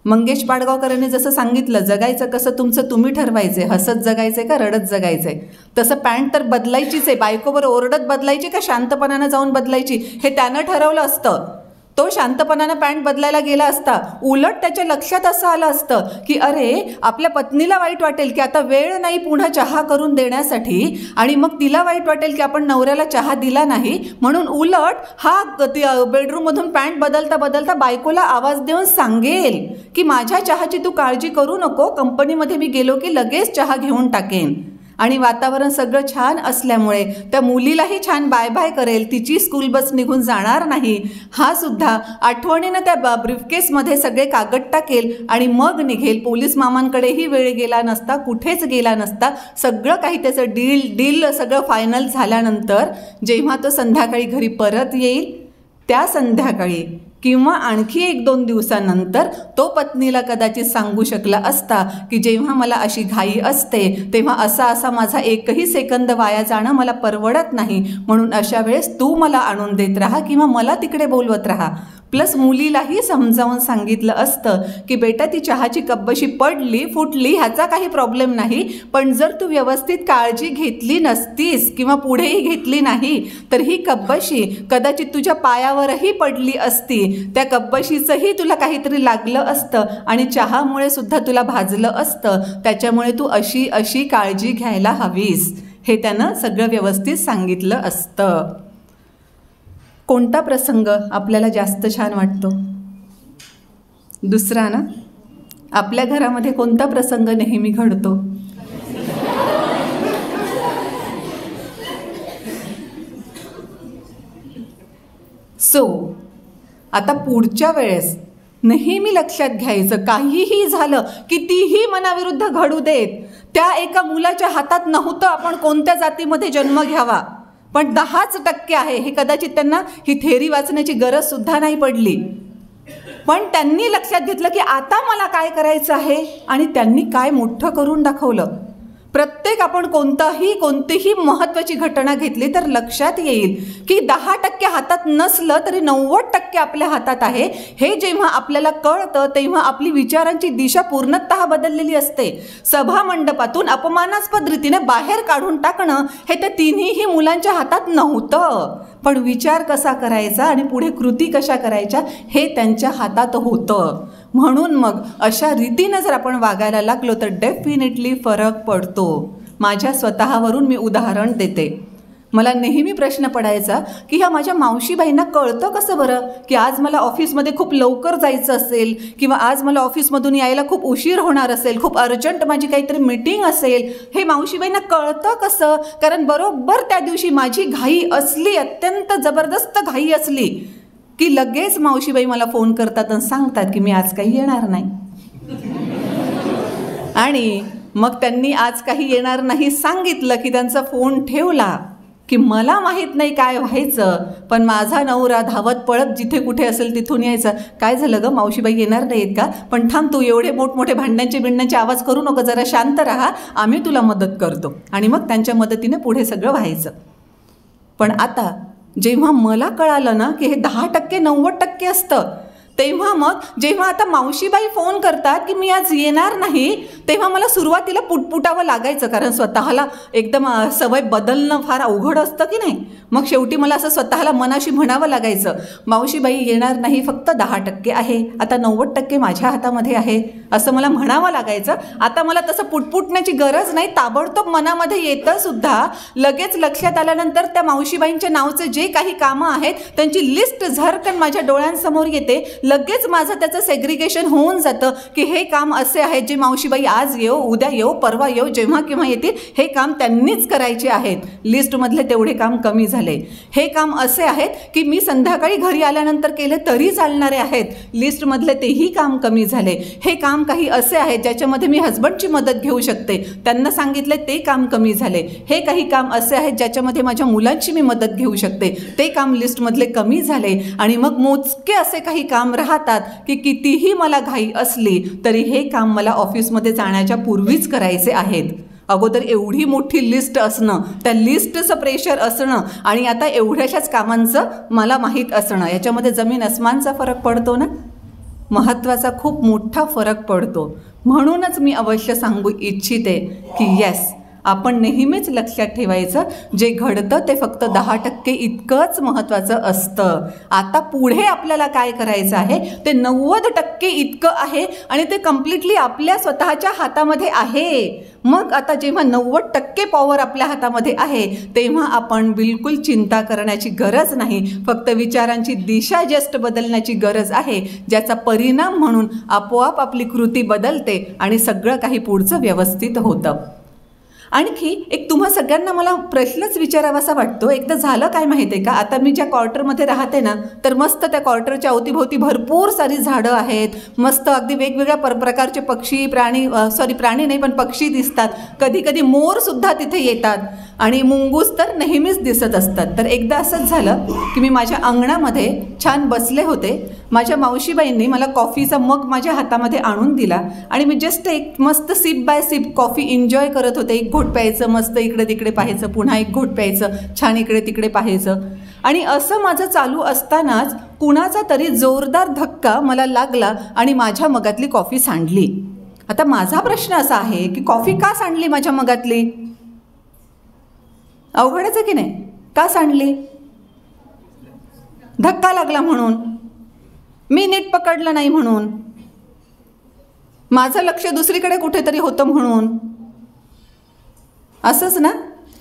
मंगेश पाडगावकरांनी जसं सांगितलं, जगायचं कसं तुमचं तुम्ही ठरवायचे, हसत जगायचे का रडत जगायचे. तसं पॅन्ट तर बदलायचीच आहे. बायकोवर ओरडत बदलायची का शांतपणानं जाऊन बदलायची हे त्यानं ठरवलं असतं. तो शांतपणानं पॅन्ट बदलायला गेला असता. उलट त्याच्या लक्षात असं आलं असतं की अरे, आपल्या पत्नीला वाईट वाटेल की आता वेळ नाही पुन्हा चहा करून देण्यासाठी, आणि मग तिला वाईट वाटेल की आपण नवऱ्याला चहा दिला नाही, म्हणून उलट हा बेडरूममधून पॅन्ट बदलता बदलता बायकोला आवाज देऊन सांगेल की माझ्या चहाची तू काळजी करू नको, कंपनीमध्ये मी गेलो की लगेच चहा घेऊन टाकेन. आणि वातावरण सगळं छान असल्यामुळे त्या मुलीलाही छान बाय बाय करेल, तिची स्कूल बस निघून जाणार नाही, हा सुद्धा आठवणीनं त्या ब्रीफकेसमध्ये सगळे कागद टाकेल आणि मग निघेल. पोलीस मामांकडेही वेळ गेला नसता, कुठेच गेला नसता. सगळं काही त्याचं डील सगळं फायनल झाल्यानंतर जेव्हा तो संध्याकाळी घरी परत येईल, त्या संध्याकाळी किंवा आणखी 1-2 दिवसानंतर तो पत्नीला कदाचित सांगू शकला असता की जेव्हा मला अशी घाई असते तेव्हा असा माझा एकही सेकंद वाया जाणं मला परवडत नाही, म्हणून अशा वेळेस तू मला आणून देत राहा किंवा मला तिकडे बोलवत राहा. प्लस मुलीलाही समजावून सांगितलं असतं की बेटा ती चहाची कप्पशी पडली फुटली ह्याचा काही प्रॉब्लेम नाही, पण जर तू व्यवस्थित काळजी घेतली नसतीस किंवा पुढेही घेतली नाही तर ही कप्पशी कदाचित तुझ्या पायावरही पडली असती, त्या कप्पशीचंही तुला काहीतरी लागलं असतं आणि चहामुळे सुद्धा तुला भाजलं असतं. त्याच्यामुळे तू अशी काळजी घ्यायला हवीस, हे त्यानं सगळं व्यवस्थित सांगितलं असतं. कोणता प्रसंग आपल्याला जास्त छान वाटतो? दुसरा ना, आपल्या घरामध्ये कोणता प्रसंग नेहमी घडतो? आता पुढच्या वेळेस नेहमी लक्षात घ्यायचं, काहीही झालं, कितीही मनाविरुद्ध घडू देत, त्या एका मुलाच्या हातात नव्हतं आपण कोणत्या जातीमध्ये जन्म घ्यावा, पण 10% आहे. हे कदाचित त्यांना ही थेरी वाचण्याची गरज सुद्धा नाही पडली, पण त्यांनी लक्षात घेतलं की आता मला काय करायचं आहे आणि त्यांनी काय मोठं करून दाखवलं. प्रत्येक आपण कोणतीही महत्त्वाची घटना घेतली तर लक्षात येईल की 10% हातात नसलं तरी 90% आपल्या हातात आहे. हे जेव्हा आपल्याला कळतं तेव्हा आपली विचारांची दिशा पूर्णतः बदललेली असते. सभामंडपातून अपमानास्पद रीतीने बाहेर काढून टाकणं हे त्या तिन्ही मुलांच्या हातात नव्हतं, पण विचार कसा करायचा आणि पुढे कृती कशा करायच्या हे त्यांच्या हातात होतं. म्हणून मग अशा रीतीनं जर आपण वागायला लागलो तर डेफिनेटली फरक पडतो. माझ्या स्वतःवरून मी उदाहरण देते. मला नेहमी प्रश्न पडायचा की ह्या माझ्या मावशीबाईंना कळतं कसं बरं की आज मला ऑफिसमध्ये खूप लवकर जायचं असेल किंवा आज मला ऑफिसमधून यायला खूप उशीर होणार असेल, खूप अर्जंट माझी काहीतरी मीटिंग असेल, हे मावशीबाईंना कळतं कसं? कारण बरोबर त्या दिवशी माझी घाई असली, अत्यंत जबरदस्त घाई असली की लगेच मावशीबाई मला फोन करतात आणि सांगतात की मी आज काही येणार नाही. आणि मग त्यांनी आज काही येणार नाही सांगितलं की त्यांचा फोन ठेवला की मला माहीत नाही काय व्हायचं, पण माझा नवरा धावत पळत जिथे कुठे असेल तिथून यायचं. काय झालं गं, मावशीबाई येणार नाहीत का? पण थांब, तू एवढे मोठमोठे भांड्यांचे आवाज करू नको, जरा शांत राहा, आम्ही तुला मदत करतो. आणि मग त्यांच्या मदतीने पुढे सगळं व्हायचं. पण आता जेव्हा मला कळालं ना की हे 10% 90% असतं, तेव्हा मग जेव्हा आता मावशीबाई फोन करतात की मी आज येणार नाही, तेव्हा मला सुरुवातीला पुटपुटावं लागायचं, कारण स्वतःला एकदम सवय बदलणं फार अवघड असतं की नाही. मग शेवटी मला असं स्वतःला मनाशी म्हणावं लागायचं, मावशीबाई येणार नाही, फक्त 10% आहे, आता 90% माझ्या हातामध्ये आहे, असं मला म्हणावं लागायचं. आता मला तसं पुटपुटण्याची गरज नाही, ताबडतोब मनामध्ये येतं सुद्धा. लगेच लक्षात आल्यानंतर त्या मावशीबाईंच्या नावचे जे काही कामं आहेत त्यांची लिस्ट झरकन माझ्या डोळ्यांसमोर येते. लगेच माझं त्याचं सेग्रिगेशन होऊन जातं की हे काम असे आहेत जे मावशीबाई आज येऊ, उद्या येऊ, परवा येऊ, जेव्हा केव्हा येतील, हे काम त्यांनीच करायचे आहेत. लिस्टमधले तेवढे काम कमी झाले. हे काम असे आहेत की मी संध्याकाळी घरी आल्यानंतर केले तरी चालणारे आहेत, लिस्टमधले तेही काम कमी झाले. हे काम काही असे आहेत ज्याच्यामध्ये मी हजबंडची मदत घेऊ शकते, त्यांना सांगितले ते काम कमी झाले. हे काही काम असे आहेत ज्याच्यामध्ये माझ्या मुलांची मी मदत घेऊ शकते, ते काम लिस्टमधले कमी झाले. आणि मग मोजके असे काही काम राहतात की कितीही मला घाई असली तरी हे काम मला ऑफिसमध्ये जाण्याच्या पूर्वीच करायचे आहेत. अगोदर एवढी मोठी लिस्ट असणं, त्या लिस्टचं प्रेशर असणं आणि आता एवढ्याशाच कामांचं मला माहीत असणं, याच्यामध्ये जमीन अस्मानचा फरक पडतो ना. महत्त्वाचा खूप मोठा फरक पडतो. म्हणूनच मी अवश्य सांगू इच्छिते की येस, आपण नेहमीच लक्षात ठेवायचं, जे घडतं ते फक्त 10% इतकंच महत्त्वाचं असतं. आता पुढे आपल्याला काय करायचं आहे ते 90% इतकं आहे आणि ते कम्प्लिटली आपल्या स्वतःच्या हातामध्ये आहे. मग आता जेव्हा 90% पॉवर आपल्या हातामध्ये आहे तेव्हा आपण बिलकुल चिंता करण्याची गरज नाही, फक्त विचारांची दिशा जस्ट बदलण्याची गरज आहे, ज्याचा परिणाम म्हणून आपोआप आपली कृती बदलते आणि सगळं काही पुढचं व्यवस्थित होतं. आणखी एक तुम्हा सगळ्यांना मला प्रश्नच विचारावासा वाटतो. एकदा झालं काय माहिती आहे का, आता मी ज्या क्वार्टरमध्ये राहते ना, तर मस्त त्या क्वार्टरच्या अवतीभोवती भरपूर सारी झाडं आहेत, मस्त अगदी वेगवेगळ्या प्रकारचे पक्षी प्राणी नाही पण पक्षी दिसतात. कधी कधी मोरसुद्धा तिथे येतात आणि मुंगूस तर नेहमीच दिसत असतात. तर एकदा असंच झालं की मी माझ्या अंगणामध्ये छान बसले होते. माझ्या मावशीबाईंनी मला कॉफीचा मग माझ्या हातामध्ये आणून दिला आणि मी जस्ट एक मस्त sip by sip coffee enjoy करत होते. एक घोट प्यायचं, मस्त इकडे तिकडे पाहायचं, पुन्हा एक घोट प्यायचं, छान इकडे तिकडे पाहायचं. आणि असं माझं चालू असतानाच कुणाचा तरी जोरदार धक्का मला लागला आणि माझ्या मगातली कॉफी सांडली. आता माझा प्रश्न असा आहे की कॉफी का सांडली माझ्या मगातली? अवघडच आहे की नाही? का सांडली? धक्का लागला म्हणून, मी नीट पकडलं नाही म्हणून, माझं लक्ष दुसरीकडे कुठेतरी होतं म्हणून, असंच ना?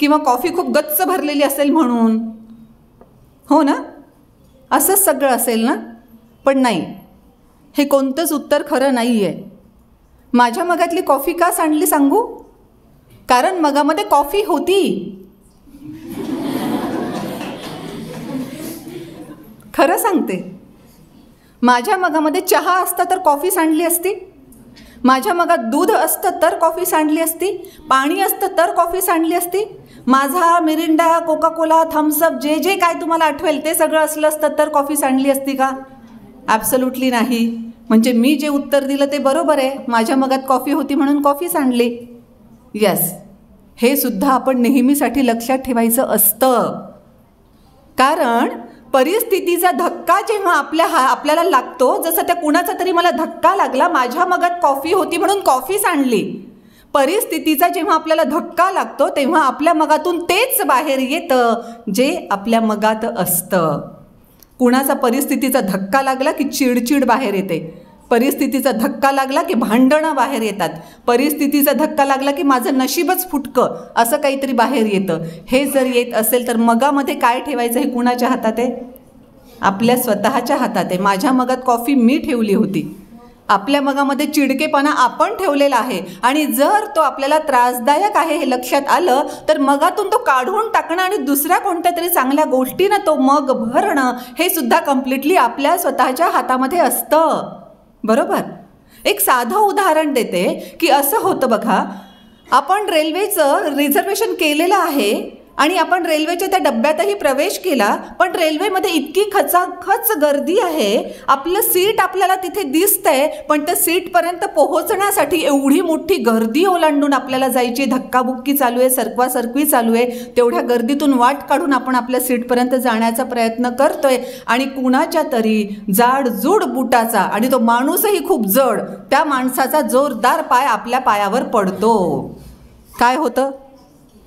किंवा कॉफी खूप गच्च भरलेली असेल म्हणून, हो ना? असंच सगळं असेल ना? पण नाही, हे कोणतंच उत्तर खरं नाही आहे. माझ्या मगातली कॉफी का सांडली सांगू? कारण मगामध्ये कॉफी होती. खरं सांगते, माझ्या मगामध्ये चहा असता तर कॉफी सांडली असती, माझ्या मगात दूध असतं तर कॉफी सांडली असती, पाणी असतं तर कॉफी सांडली असती, माझा मिरिंडा, कोका कोला, थम्सअप जे जे काय तुम्हाला आठवेल ते सगळं असलं असतं तर कॉफी सांडली असती का? ॲब्सोल्युटली नाही. म्हणजे मी जे उत्तर दिलं ते बरोबर आहे. माझ्या मगात कॉफी होती म्हणून कॉफी सांडली. यस, हे सुद्धा आपण नेहमीसाठी लक्षात ठेवायचं असतं. कारण परिस्थितीचा धक्का जेव्हा आपल्याला लागतो, जसं त्या कुणाचा तरी मला धक्का लागला, माझ्या मगात कॉफी होती म्हणून कॉफी सांडली. परिस्थितीचा जेव्हा आपल्याला धक्का लागतो तेव्हा आपल्या मगातून तेच बाहेर येतं जे आपल्या मगात असतं. कुणाचा परिस्थितीचा धक्का लागला की चिडचिड बाहेर येते, परिस्थितीचा धक्का लागला की भांडणं बाहेर येतात, परिस्थितीचा धक्का लागला की माझं नशीबच फुटकं असं काहीतरी बाहेर येतं. हे जर येत असेल तर मगामध्ये काय ठेवायचं हे कुणाच्या हातात आहे? आपल्या स्वतःच्या हातात आहे. माझ्या मगात कॉफी मी ठेवली होती, आपल्या मगामध्ये चिडकेपणा आपण ठेवलेला आहे. आणि जर तो आपल्याला त्रासदायक आहे हे लक्षात आलं तर मगातून तो काढून टाकणं आणि दुसऱ्या कोणत्या तरी चांगल्या गोष्टीनं तो मग भरणं हे सुद्धा कम्प्लिटली आपल्या स्वतःच्या हातामध्ये असतं. बरोबर? एक साधं उदाहरण देते की असं होतं बघा, आपण रेल्वेचं रिझर्वेशन केलेलं आहे आणि आपण रेल्वेच्या त्या डब्यातही प्रवेश केला, पण रेल्वेमध्ये इतकी खचाखच गर्दी आहे, आपलं सीट आपल्याला तिथे दिसतंय, पण त्या सीटपर्यंत पोहोचण्यासाठी एवढी मोठी गर्दी ओलांडून आपल्याला जायची, धक्काबुक्की चालू आहे, सरकवासरकवी चालू आहे. तेवढ्या गर्दीतून वाट काढून आपण आपल्या सीटपर्यंत जाण्याचा प्रयत्न करतोय आणि कुणाच्या तरी जाडजूड बुटाचा, आणि तो माणूसही खूप जड, त्या माणसाचा जोरदार पाय आपल्या पायावर पडतो. काय होतं?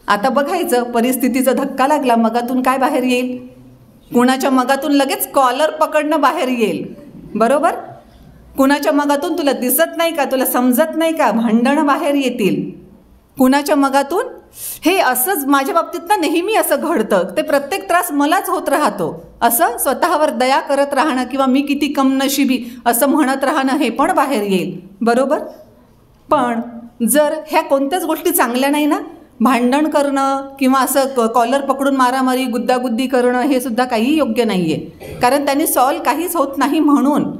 आता बघायचं, परिस्थितीचा धक्का लागला, मगातून काय बाहेर येईल? कुणाच्या मगातून लगेच कॉलर पकडणं बाहेर येईल. बरोबर? कुणाच्या मगातून तुला दिसत नाही का, तुला समजत नाही का, भांडणं बाहेर येतील. कुणाच्या मगातून हे असंच माझ्या बाबतीत ना नेहमी असं घडतं, ते प्रत्येक त्रास मलाच होत राहतो, असं स्वतःवर दया करत राहणं किंवा मी किती कमनशिबी असं म्हणत राहणं हे पण बाहेर येईल. बरोबर? पण जर ह्या कोणत्याच गोष्टी चांगल्या नाही ना, भांडण करणं किंवा असं कॉलर पकडून मारामारी, गुद्दागुद्दी करणं हे सुद्धा काही योग्य नाही आहे, कारण त्यांनी सॉल्व काहीच होत नाही म्हणून.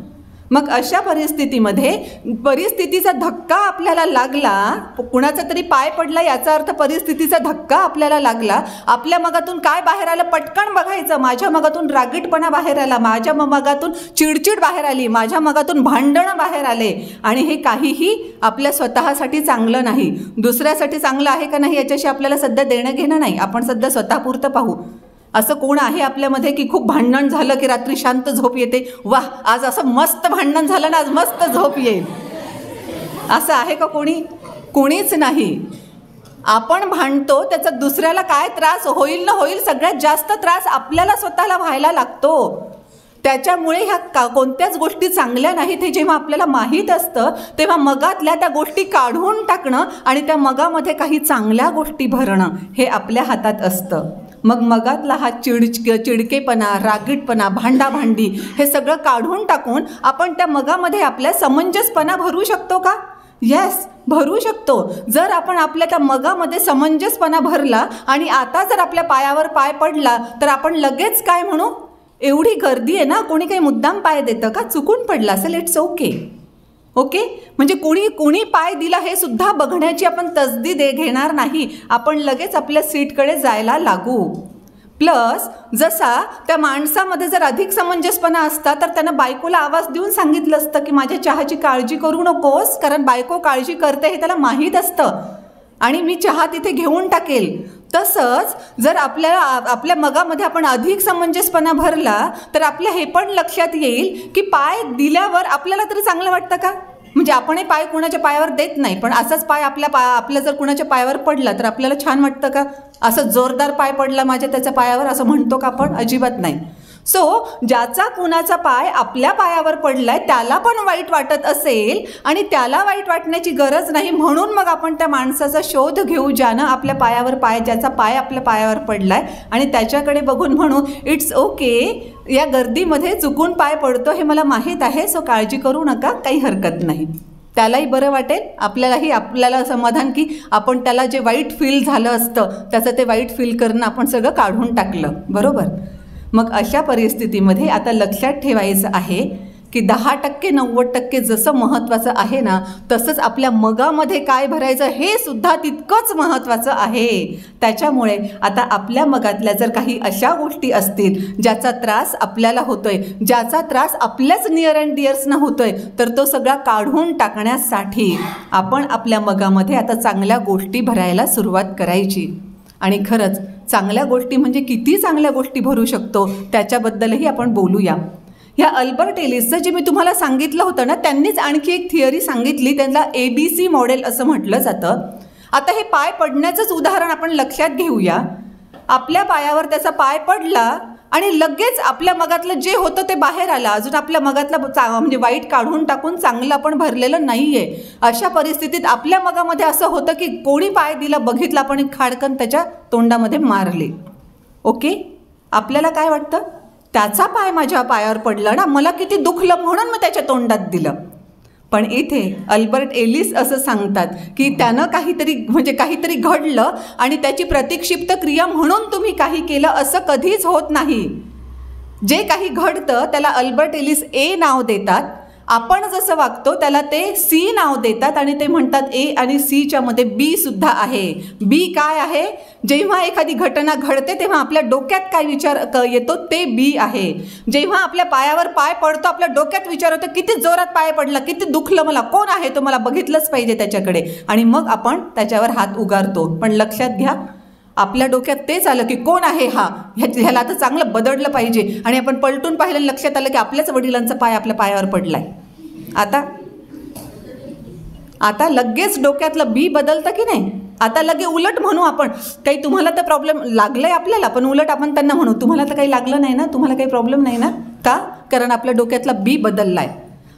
मग अशा परिस्थितीमध्ये परिस्थितीचा धक्का आपल्याला लागला, कुणाचा तरी पाय पडला याचा अर्थ परिस्थितीचा धक्का आपल्याला लागला. आपल्या मगातून काय बाहेर आलं पटकन बघायचं. माझ्या मगातून रागीटपणा बाहेर आला, माझ्या मगातून चिडचिड बाहेर आली, माझ्या मगातून भांडणं बाहेर आले, आणि हे काहीही आपल्या स्वतःसाठी चांगलं नाही. दुसऱ्यासाठी चांगलं आहे का नाही याच्याशी आपल्याला सध्या देणं घेणं नाही. आपण सध्या स्वतःपुरतं पाहू. असं कोण आहे आपल्यामध्ये की खूप भांडण झालं की रात्री शांत झोप येते, वाह आज असं मस्त भांडण झालं ना, आज मस्त झोप येईल, असं आहे का कोणी? कोणीच नाही. आपण भांडतो, त्याचा दुसऱ्याला काय त्रास होईल ना होईल, सगळ्यात जास्त त्रास आपल्याला स्वतःला व्हायला लागतो. त्याच्यामुळे ह्या कोणत्याच गोष्टी चांगल्या नाहीत हे जेव्हा आपल्याला माहीत असतं तेव्हा मगातल्या त्या गोष्टी काढून टाकणं आणि त्या मगामध्ये काही चांगल्या गोष्टी भरणं हे आपल्या हातात असतं. मग मगातला हा चिडकेपणा, रागीटपणा, भांडाभांडी हे सगळं काढून टाकून आपण त्या मगामध्ये आपल्या समंजसपणा भरू शकतो का? येस, भरू शकतो. जर आपण आपल्या त्या मगामध्ये समंजसपणा भरला आणि आता जर आपल्या पायावर पाय पडला तर आपण लगेच काय म्हणू, एवढी गर्दी आहे ना, कोणी काही मुद्दाम पाय देतं का, चुकून पडला असेल, इट्स ओके. ओके, म्हणजे कोणी पाय दिला हे सुद्धा बघण्याची आपण तसदी घेणार नाही. आपण लगेच आपल्या सीटकडे जायला लागू. प्लस जसा त्या माणसामध्ये जर अधिक समंजसपणा असता तर त्यानं बायकोला आवाज देऊन सांगितलं असतं की माझ्या चहाची काळजी करू नकोस, कारण बायको काळजी करते हे त्याला माहीत असतं आणि मी चहा तिथे घेऊन टाकेल. तसंच जर आपल्या मगामध्ये आपण अधिक समंजसपणा भरला तर आपल्या हे पण लक्षात येईल की पाय दिल्यावर आपल्याला तरी चांगलं वाटतं का. म्हणजे आपणही पाय कुणाच्या पायावर देत नाही, पण असाच पाय आपल्या जर कुणाच्या पायावर पडला तर आपल्याला छान वाटतं का. असं जोरदार पाय पडला माझ्या त्याच्या पायावर असं म्हणतो का आपण, अजिबात नाही. सो ज्याचा कुणाचा पाय आपल्या पायावर पडलाय त्याला पण वाईट वाटत असेल आणि त्याला वाईट वाटण्याची गरज नाही, म्हणून मग आपण त्या माणसाचा शोध घेऊ ज्यानं आपल्या पायावर ज्याचा पाय आपल्या पायावर पडलाय आणि त्याच्याकडे बघून म्हणू इट्स ओके, या गर्दीमध्ये चुकून पाय पडतो हे मला माहीत आहे, सो काळजी करू नका, काही हरकत नाही. त्यालाही बरं वाटेल, आपल्याला समाधान की आपण त्याला जे वाईट फील झालं असतं त्याचं ते वाईट फील करणं आपण सगळं काढून टाकलं, बरोबर. मग अशा परिस्थितीमध्ये आता लक्षात ठेवायचं आहे की 10% 90% जसं महत्त्वाचं आहे ना, तसंच आपल्या मगामध्ये काय भरायचं हे सुद्धा तितकंच महत्त्वाचं आहे. त्याच्यामुळे आता आपल्या मगातल्या जर काही अशा गोष्टी असतील ज्याचा त्रास आपल्याला होतोय, ज्याचा त्रास आपल्याच नियर अँड डिअर्सना होतोय, तर तो सगळा काढून टाकण्यासाठी आपण आपल्या मगामध्ये आता चांगल्या गोष्टी भरायला सुरुवात करायची. आणि खरंच चांगल्या गोष्टी म्हणजे किती चांगल्या गोष्टी भरू शकतो त्याच्याबद्दलही आपण बोलूया. ह्या अल्बर्ट एलिसचं जे मी तुम्हाला सांगितलं होतं ना, त्यांनीच आणखी एक थिअरी सांगितली, त्यांना ABC मॉडेल असं म्हटलं जातं. आता हे पाय पडण्याचंच उदाहरण आपण लक्षात घेऊया. आपल्या पायावर त्याचा पाय पडला आणि लगेच आपल्या मगातलं जे होतं ते बाहेर आलं. अजून आपल्या मगातलं म्हणजे वाईट काढून टाकून चांगलं आपण भरलेलं नाही आहे. अशा परिस्थितीत आपल्या मगामध्ये असं होतं की कोणी पाय दिला बघितलं आपण, खाडकन त्याच्या तोंडामध्ये मारले. ओके, आपल्याला काय वाटतं, त्याचा पाय माझ्या पायावर पडला ना, मला किती दुखलं म्हणून मी त्याच्या तोंडात दिलं. पण इथे अल्बर्ट एलिस असं सांगतात की त्यानं काहीतरी घडलं आणि त्याची प्रतिक्षिप्त क्रिया म्हणून तुम्ही काही केलं असं कधीच होत नाही. जे काही घडतं त्याला अल्बर्ट एलिस A नाव देतात. आपण जसं वागतो त्याला ते C नाव देतात आणि ते म्हणतात A आणि Cच्या मध्ये B सुद्धा आहे. B काय आहे, जेव्हा एखादी घटना घडते तेव्हा आपल्या डोक्यात काय विचार येतो ते B आहे. जेव्हा आपल्या पायावर पाय पडतो आपल्या डोक्यात विचार होतो किती जोरात पाय पडला, किती दुखलं मला, कोण आहे तो, मला बघितलंच पाहिजे त्याच्याकडे, आणि मग आपण त्याच्यावर हात उगारतो. पण लक्षात घ्या, आपल्या डोक्यात तेच आलं की कोण आहे हा, ह्याला आता चांगलं बदडलं पाहिजे, आणि आपण पलटून पाहिलं, लक्षात आलं की आपल्याच वडिलांचा पाय आपल्या पायावर पडलाय. आता लगेच डोक्यातलं B बदलतं की नाही. आता लगे उलट म्हणू आपण, काही तुम्हाला तर प्रॉब्लेम लागलाय आपल्याला, पण उलट आपण त्यांना म्हणू तुम्हाला तर काही लागलं नाही ना, तुम्हाला काही प्रॉब्लेम नाही ना. का, कारण आपल्या डोक्यातला B बदललाय.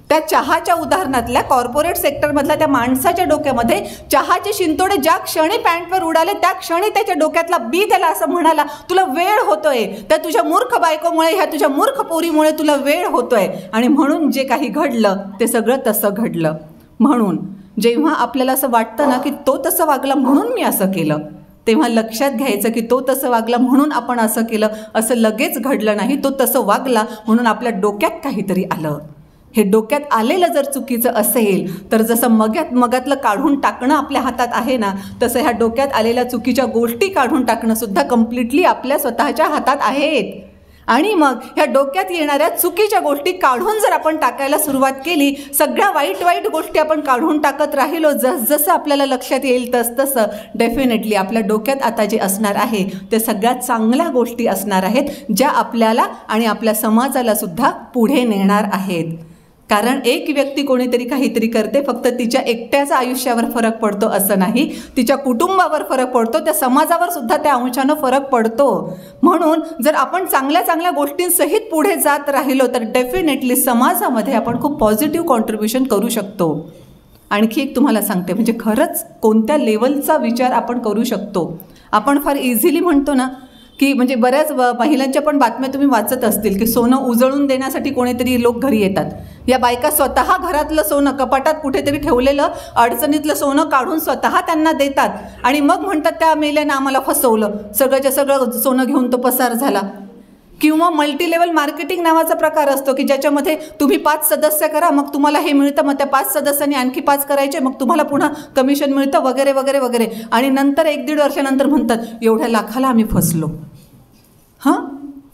त्या चहाच्या उदाहरणातल्या कॉर्पोरेट सेक्टरमधल्या त्या माणसाच्या डोक्यामध्ये चहाचे शिंतोडे ज्या क्षणी पॅन्टवर उडाले त्या क्षणी त्याच्या डोक्यातला B त्याला असं म्हणाला, तुला वेळ होतोय, त्या तुझ्या मूर्ख बायकोमुळे, ह्या तुझ्या मूर्ख पोरीमुळे तुला वेळ होतोय. आणि म्हणून जे काही घडलं ते सगळं तसं घडलं. म्हणून जेव्हा आपल्याला असं वाटतं ना की तो तसं वागला म्हणून मी असं केलं, तेव्हा लक्षात घ्यायचं की तो तसं वागला म्हणून आपण असं केलं असं लगेच घडलं नाही. तो तसं वागला म्हणून आपल्या डोक्यात काहीतरी आलं. हे डोक्यात आलेलं जर चुकीचं असेल तर जसं मगातलं काढून टाकणं आपल्या हातात आहे ना, तसं ह्या डोक्यात आलेल्या चुकीच्या गोष्टी काढून टाकणं सुद्धा कम्प्लिटली आपल्या स्वतःच्या हातात आहेत. आणि मग ह्या डोक्यात येणाऱ्या चुकीच्या गोष्टी काढून जर आपण टाकायला सुरुवात केली, सगळ्या वाईट गोष्टी आपण काढून टाकत राहिलो, जसं आपल्याला लक्षात येईल तसं डेफिनेटली आपल्या डोक्यात आता जे असणार आहे ते सगळ्यात चांगल्या गोष्टी असणार आहेत, ज्या आपल्याला आणि आपल्या समाजाला सुद्धा पुढे नेणार आहेत. कारण एक व्यक्ती कोणीतरी काहीतरी करते, फक्त तिच्या एकट्याच्या आयुष्यावर फरक पडतो असं नाही, तिच्या कुटुंबावर फरक पडतो, त्या समाजावर सुद्धा त्या अंशानं फरक पडतो. म्हणून जर आपण चांगल्या चांगल्या गोष्टींसहित पुढे जात राहिलो तर डेफिनेटली समाजामध्ये आपण खूप पॉझिटिव्ह कॉन्ट्रीब्युशन करू शकतो. आणखी एक तुम्हाला सांगते, म्हणजे खरंच कोणत्या लेवलचा विचार आपण करू शकतो. आपण फार इझिली म्हणतो ना की म्हणजे बऱ्याच महिलांच्या पण बातम्या तुम्ही वाचत असतील की सोनं उजळून देण्यासाठी कोणीतरी लोक घरी येतात. या बायका स्वतः घरातलं सोनं कपाटात कुठेतरी ठेवलेलं अडचणीतलं सोनं काढून स्वतः त्यांना देतात आणि मग म्हणतात त्या मेल्यानं आम्हाला फसवलं, सगळंच्या सगळं सोनं घेऊन तो पसार झाला. किंवा मल्टीलेवल मार्केटिंग नावाचा प्रकार असतो की ज्याच्यामध्ये तुम्ही 5 सदस्य करा, मग तुम्हाला हे मिळतं, मग त्या 5 सदस्यांनी आणखी 5 करायचे, मग तुम्हाला पुन्हा कमिशन मिळतं वगैरे वगैरे वगैरे. आणि नंतर 1-1.5 वर्षानंतर म्हणतात एवढ्या लाखाला आम्ही फसलो. हां,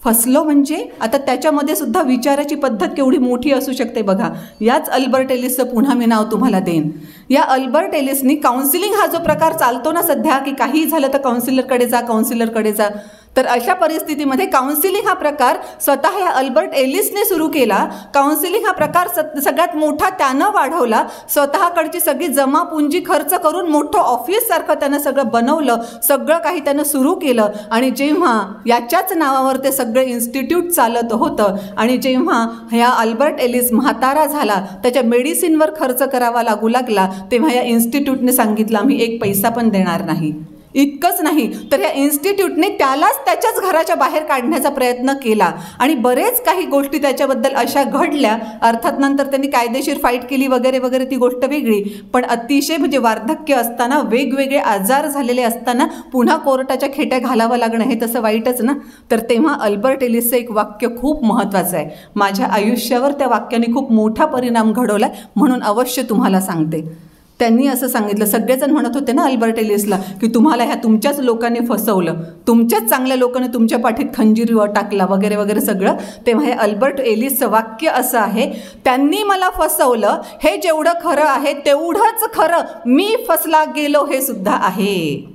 फसलो म्हणजे आता त्याच्यामध्ये सुद्धा विचाराची पद्धत केवढी मोठी असू शकते बघा. याच अल्बर्ट एलिसचं पुन्हा मी नाव तुम्हाला देईन. या अल्बर्ट एलिसनी काउन्सिलिंग हा जो प्रकार चालतो ना सध्या, की काही झालं तर काउन्सिलरकडे जा, तर अशा परिस्थितीमध्ये काउन्सिलिंग हा प्रकार स्वतः या अल्बर्ट एलिसने सुरू केला. काउन्सिलिंग हा प्रकार सगळ्यात मोठा त्यानं वाढवला. स्वतःकडची सगळी जमापुंजी खर्च करून मोठं ऑफिससारखं त्यानं सगळं बनवलं, सगळं काही त्यानं सुरू केलं. आणि जेव्हा याच्याच नावावर ते सगळं इन्स्टिट्यूट चालत होतं आणि जेव्हा ह्या अल्बर्ट एलिस म्हातारा झाला, त्याच्या मेडिसिनवर खर्च करावा लागू लागला, तेव्हा या इन्स्टिट्यूटने सांगितलं आम्ही 1 पैसा पण देणार नाही. इतकंच नाही तर या इन्स्टिट्यूटने त्यालाच त्याच्याच घराच्या बाहेर काढण्याचा प्रयत्न केला आणि बरेच काही गोष्टी त्याच्याबद्दल अशा घडल्या. अर्थात नंतर त्यांनी कायदेशीर फाईट केली वगैरे वगैरे, ती गोष्ट वेगळी. पण अतिशय म्हणजे वार्धक्य असताना, वेगवेगळे आजार झालेले असताना पुन्हा कोर्टाच्या खेट्या घालावं लागणं हे तसं वाईटच ना. तर तेव्हा अल्बर्ट एलिसचं एक वाक्य खूप महत्त्वाचं आहे. माझ्या आयुष्यावर त्या वाक्याने खूप मोठा परिणाम घडवला, म्हणून अवश्य तुम्हाला सांगते. त्यांनी असं सांगितलं, सगळेजण म्हणत होते ना अल्बर्ट एलिसला की तुम्हाला ह्या तुमच्याच लोकांनी फसवलं, तुमच्याच चांगल्या लोकांनी तुमच्या पाठीत खंजीर टाकला वगैरे वगैरे सगळं. तेव्हा हे अल्बर्ट एलिसचं वाक्य असं आहे, त्यांनी मला फसवलं, हे जेवढं खरं आहे तेवढंच खरं मी फसला गेलो हे सुद्धा आहे.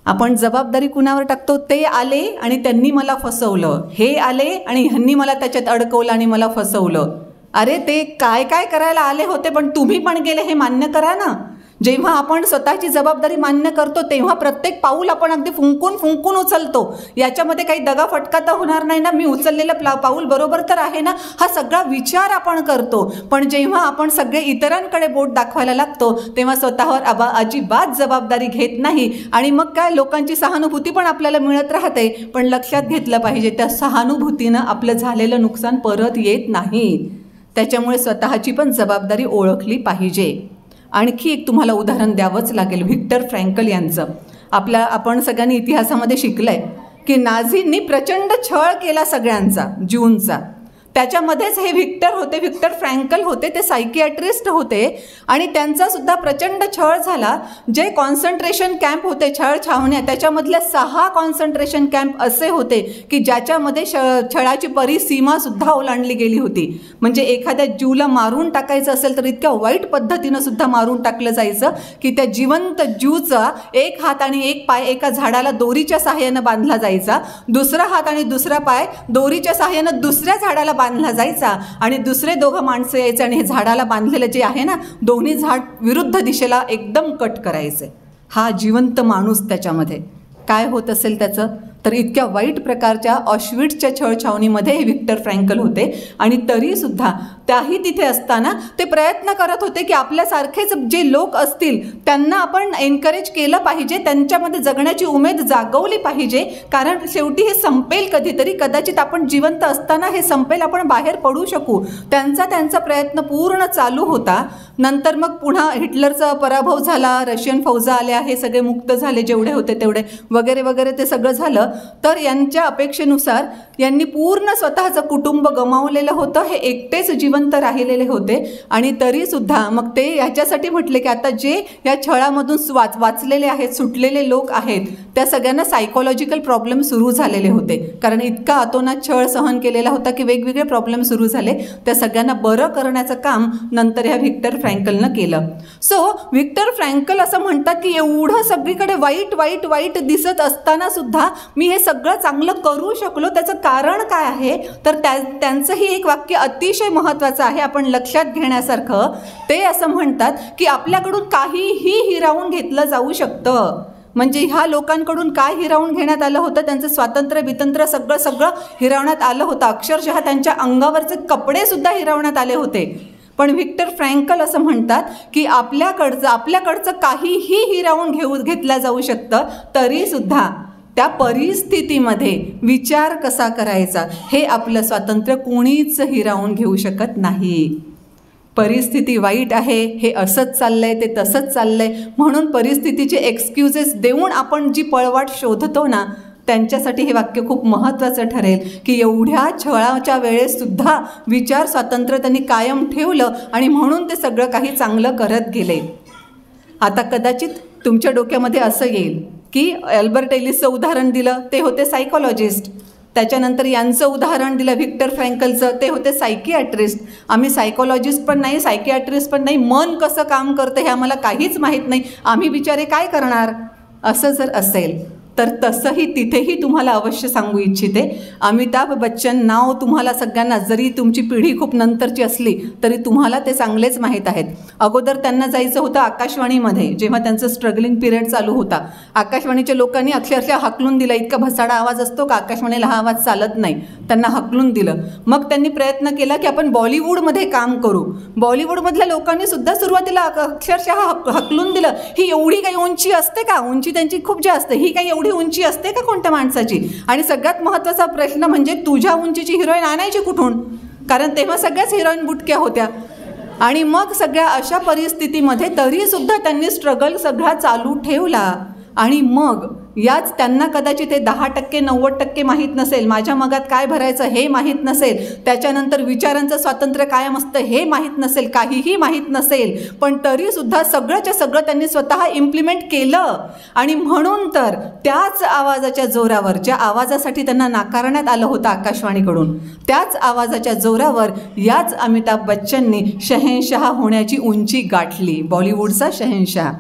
आपण जबाबदारी कुणावर टाकतो? ते आले आणि त्यांनी मला फसवलं, हे आले आणि ह्यांनी मला त्याच्यात अडकवलं आणि मला फसवलं. अरे ते काय काय करायला आले होते, पण तुम्ही पण गेले हे मान्य करा ना. जेव्हा आपण स्वतःची जबाबदारी मान्य करतो तेव्हा प्रत्येक पाऊल आपण अगदी फुंकून उचलतो. याच्यामध्ये काही दगाफटका तर होणार नाही ना, मी उचललेलं पाऊल बरोबर तर आहे ना, हा सगळा विचार आपण करतो. पण जेव्हा आपण सगळे इतरांकडे बोट दाखवायला लागतो तेव्हा स्वतःवर अजिबात जबाबदारी घेत नाही आणि मग काय लोकांची सहानुभूती पण आपल्याला मिळत राहते. पण लक्षात घेतलं पाहिजे, त्या सहानुभूतीनं आपलं झालेलं नुकसान परत येत नाही. त्याच्यामुळे स्वतःची पण जबाबदारी ओळखली पाहिजे. आणखी एक तुम्हाला उदाहरण द्यावंच लागेल, व्हिक्टर फ्रँकल यांचं. आपण सगळ्यांनी इतिहासामध्ये शिकलं आहे की नाझींनी प्रचंड छळ केला सगळ्यांचा, ज्यूंचा. त्याच्यामध्येच हे व्हिक्टर फ्रँकल होते, ते सायकियाट्रिस्ट होते आणि त्यांचासुद्धा प्रचंड छळ झाला. जे कॉन्सन्ट्रेशन कॅम्प होते, छळ छावण्या, त्याच्यामधल्या 6 कॉन्सन्ट्रेशन कॅम्प असे होते की ज्याच्यामध्ये छळाची परिसीमासुद्धा ओलांडली गेली होती. म्हणजे एखाद्या ज्यूला मारून टाकायचं असेल तर इतक्या वाईट पद्धतीनं सुद्धा मारून टाकलं जायचं की त्या जिवंत ज्यूचा 1 हात आणि 1 पाय एका झाडाला दोरीच्या सहाय्यानं बांधला जायचा, दुसरा हात आणि दुसरा पाय दोरीच्या सहाय्यानं दुसऱ्या झाडाला बांधला जायचा आणि दुसरे 2 माणसं यायचे आणि हे झाडाला बांधलेलं जे आहे ना, दोन्ही झाड विरुद्ध दिशेला एकदम कट करायचे. हा जिवंत माणूस त्याच्यामध्ये काय होत असेल त्याचं? तर इतक्या वाईट प्रकारच्या ऑशविट्सच्या छळछावणीमध्ये हे व्हिक्टर फ्रँकल होते आणि तरीसुद्धा त्याही तिथे असताना ते प्रयत्न करत होते की आपल्यासारखेच जे लोक असतील त्यांना आपण एनकरेज केलं पाहिजे, त्यांच्यामध्ये जगण्याची उमेद जागवली पाहिजे. कारण शेवटी हे संपेल कधीतरी, कदाचित आपण जिवंत असताना हे संपेल, आपण बाहेर पडू शकू. त्यांचा प्रयत्न पूर्ण चालू होता. नंतर मग पुन्हा हिटलरचा पराभव झाला, रशियन फौजा आल्या, हे सगळे मुक्त झाले जेवढे होते तेवढे वगैरे वगैरे, ते सगळं झालं. तर यांच्या अपेक्षेनुसार यांनी पूर्ण स्वतःचं कुटुंब गमावलेलं होतं, हे एकटेच जिवंत राहिलेले होते. आणि तरीसुद्धा मग ते ह्याच्यासाठी म्हटले की आता जे या छळामधून वाचलेले आहेत, सुटलेले लोक आहेत, त्या सगळ्यांना सायकोलॉजिकल प्रॉब्लेम सुरू झालेले होते. कारण इतका अतोनात छळ सहन केलेला होता की वेगवेगळे प्रॉब्लेम सुरू झाले. त्या सगळ्यांना बरं करण्याचं काम नंतर ह्या व्हिक्टर फ्रँकलनं केलं. सो व्हिक्टर फ्रँकल असं म्हणतात की एवढं सगळीकडे वाईट वाईट वाईट दिसत असताना सुद्धा मी हे सगळं चांगलं करू शकलो, त्याचं कारण काय आहे? तर त्यांचंही एक वाक्य अतिशय महत्त्वाचं आहे, आपण लक्षात घेण्यासारखं. ते असं म्हणतात की आपल्याकडून काहीही हिरावून घेतलं जाऊ शकतं. म्हणजे ह्या लोकांकडून काय हिरावून घेण्यात आलं होतं? त्यांचं स्वातंत्र्य सगळं हिरावण्यात आलं होतं. अक्षरशः त्यांच्या अंगावरचे कपडेसुद्धा हिरावण्यात आले होते. पण व्हिक्टर फ्रँकल असं म्हणतात की आपल्याकडचं काहीही हिरावून घेतलं जाऊ शकतं, तरीसुद्धा त्या परिस्थितीमध्ये विचार कसा करायचा हे आपलं स्वातंत्र्य कोणीच हिरावून घेऊ शकत नाही. परिस्थिती वाईट आहे, हे असंच चाललंय, ते तसंच चाललंय म्हणून परिस्थितीचे एक्सक्युजेस देऊन आपण जी पळवाट शोधतो ना, त्यांच्यासाठी हे वाक्य खूप महत्त्वाचं ठरेल की एवढ्या छळाच्या वेळेसुद्धा विचार स्वातंत्र्य त्यांनी कायम ठेवलं आणि म्हणून ते सगळं काही चांगलं करत गेले. आता कदाचित तुमच्या डोक्यामध्ये असं येईल की अल्बर्ट एलिसचं उदाहरण दिलं, ते होते सायकॉलॉजिस्ट. त्याच्यानंतर यांचं उदाहरण दिलं व्हिक्टर फ्रँकलचं, ते होते सायकियाट्रिस्ट. आम्ही सायकॉलॉजिस्ट पण नाही, सायकियाट्रिस्ट पण नाही, मन कसं काम करतं हे आम्हाला काहीच माहीत नाही, आम्ही बिचारे काय करणार. असं जर असेल तर तसंही तिथेही तुम्हाला अवश्य सांगू इच्छिते, अमिताभ बच्चन नाव तुम्हाला सगळ्यांना, जरी तुमची पिढी खूप नंतरची असली तरी तुम्हाला ते चांगलेच माहीत आहेत. अगोदर त्यांना जायचं होतं आकाशवाणीमध्ये, जेव्हा त्यांचं स्ट्रगलिंग पिरियड चालू होता. आकाशवाणीच्या लोकांनी अक्षरशः हाकलून दिलं, इतका भसाडा आवाज असतो का आकाशवाणीला हा आवाज चालत नाही, त्यांना हाकलून दिलं. मग त्यांनी प्रयत्न केला की आपण बॉलिवूडमध्ये काम करू. बॉलिवूडमधल्या लोकांनी सुद्धा सुरुवातीला अक्षरशः हाकलून दिलं, ही एवढी काही उंची असते का, उंची त्यांची खूप जास्त, ही काही एवढी उंची असते का कोणत्या माणसाची. आणि सगळ्यात महत्त्वाचा प्रश्न म्हणजे तुझ्या उंचीची हिरोईन आणायची कुठून, कारण तेव्हा सगळ्याच हिरोईन बुटक्या होत्या. आणि मग सगळ्या अशा परिस्थितीमध्ये तरीसुद्धा त्यांनी स्ट्रगल सगळा चालू ठेवला. आणि मग याच त्यांना कदाचित ते 10% 90% माहीत नसेल, माझ्या मगात काय भरायचं हे माहीत नसेल, त्याच्यानंतर विचारांचं स्वातंत्र्य कायम असतं हे माहीत नसेल, काहीही माहीत नसेल, पण तरीसुद्धा सगळंच्या सगळं त्यांनी स्वतः इम्प्लिमेंट केलं. आणि म्हणून तर त्याच आवाजाच्या जोरावर, ज्या आवाजासाठी त्यांना नाकारण्यात आलं होतं आकाशवाणीकडून, त्याच आवाजाच्या जोरावर याच अमिताभ बच्चननी शहेनशाह होण्याची उंची गाठली, बॉलिवूडचा शहेनशाह.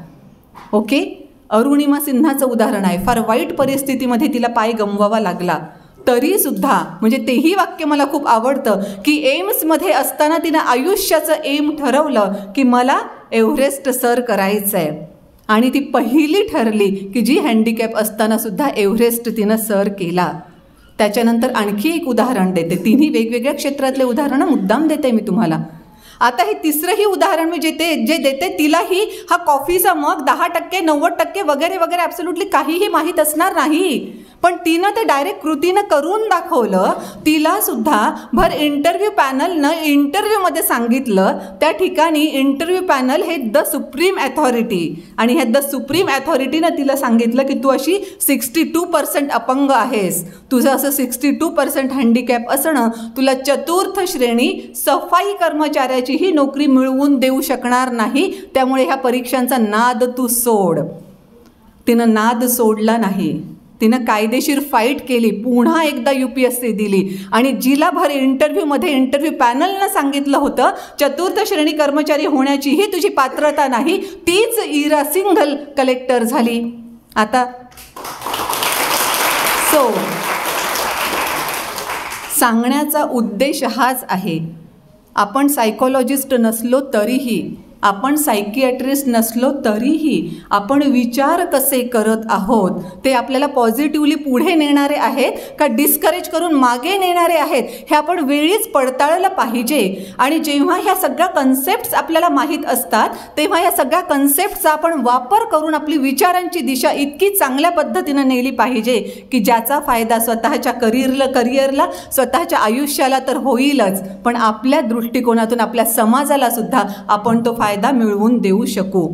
ओके. अरुणिमा सिन्हाचं उदाहरण आहे, फार वाईट परिस्थितीमध्ये तिला पाय गमवावा लागला तरीसुद्धा, म्हणजे तेही वाक्य मला खूप आवडतं की एम्समध्ये असताना तिनं आयुष्याचं एम ठरवलं की मला एव्हरेस्ट सर करायचं आहे. आणि ती पहिली ठरली की जी हँडिकॅप असतानासुद्धा एव्हरेस्ट तिनं सर केला. त्याच्यानंतर आणखी एक उदाहरण देते, तिन्ही वेगवेगळ्या क्षेत्रातले उदाहरणं मुद्दाम देते मी तुम्हाला. आता हे तिसरंही उदाहरण मी जे देते तिलाही हा कॉफीचा मग 10% 90% वगैरे वगैरे ॲब्सोल्युटली काहीही माहीत असणार नाही, पण तिनं ते डायरेक्ट कृतीनं करून दाखवलं. तिलासुद्धा भर इंटरव्ह्यू पॅनलनं इंटरव्ह्यूमध्ये सांगितलं, त्या ठिकाणी इंटरव्ह्यू पॅनल हे द सुप्रीम अथॉरिटी, आणि ह्या द सुप्रीम अथॉरिटीनं तिला सांगितलं की तू अशी 62% अपंग आहेस, तुझं असं 62% हँडिकॅप असणं तुला चतुर्थ श्रेणी सफाई कर्मचाऱ्याची ही नोकरी मिळवून देऊ शकणार नाही, त्यामुळे ह्या परीक्षांचा नाद तू सोड. तिनं नाद सोडला नाही, तिनं कायदेशीर फाईट केली, पुन्हा एकदा UPSC दिली. आणि जिला भर इंटरव्ह्यूमध्ये इंटरव्ह्यू पॅनलनं सांगितलं होतं चतुर्थ श्रेणी कर्मचारी होण्याचीही तुझी पात्रता नाही, तीच इरा सिंघल कलेक्टर झाली. आता सांगण्याचा उद्देश हाच आहे, आपण सायकॉलॉजिस्ट नसलो तरीही, आपण सायकियाट्रिस्ट नसलो तरीही आपण विचार कसे करत आहोत ते आपल्याला पॉझिटिव्हली पुढे नेणारे आहेत का डिस्करेज करून मागे नेणारे आहेत हे आपण वेळीच पडताळलं पाहिजे. आणि जेव्हा ह्या सगळ्या कन्सेप्ट्स आपल्याला माहीत असतात तेव्हा या सगळ्या कन्सेप्टचा आपण वापर करून आपली विचारांची दिशा इतकी चांगल्या पद्धतीनं नेली पाहिजे की ज्याचा फायदा स्वतःच्या करिअरला स्वतःच्या आयुष्याला तर होईलच, पण आपल्या दृष्टिकोनातून आपल्या समाजाला सुद्धा आपण तो फायदा मिळवून देऊ शकू.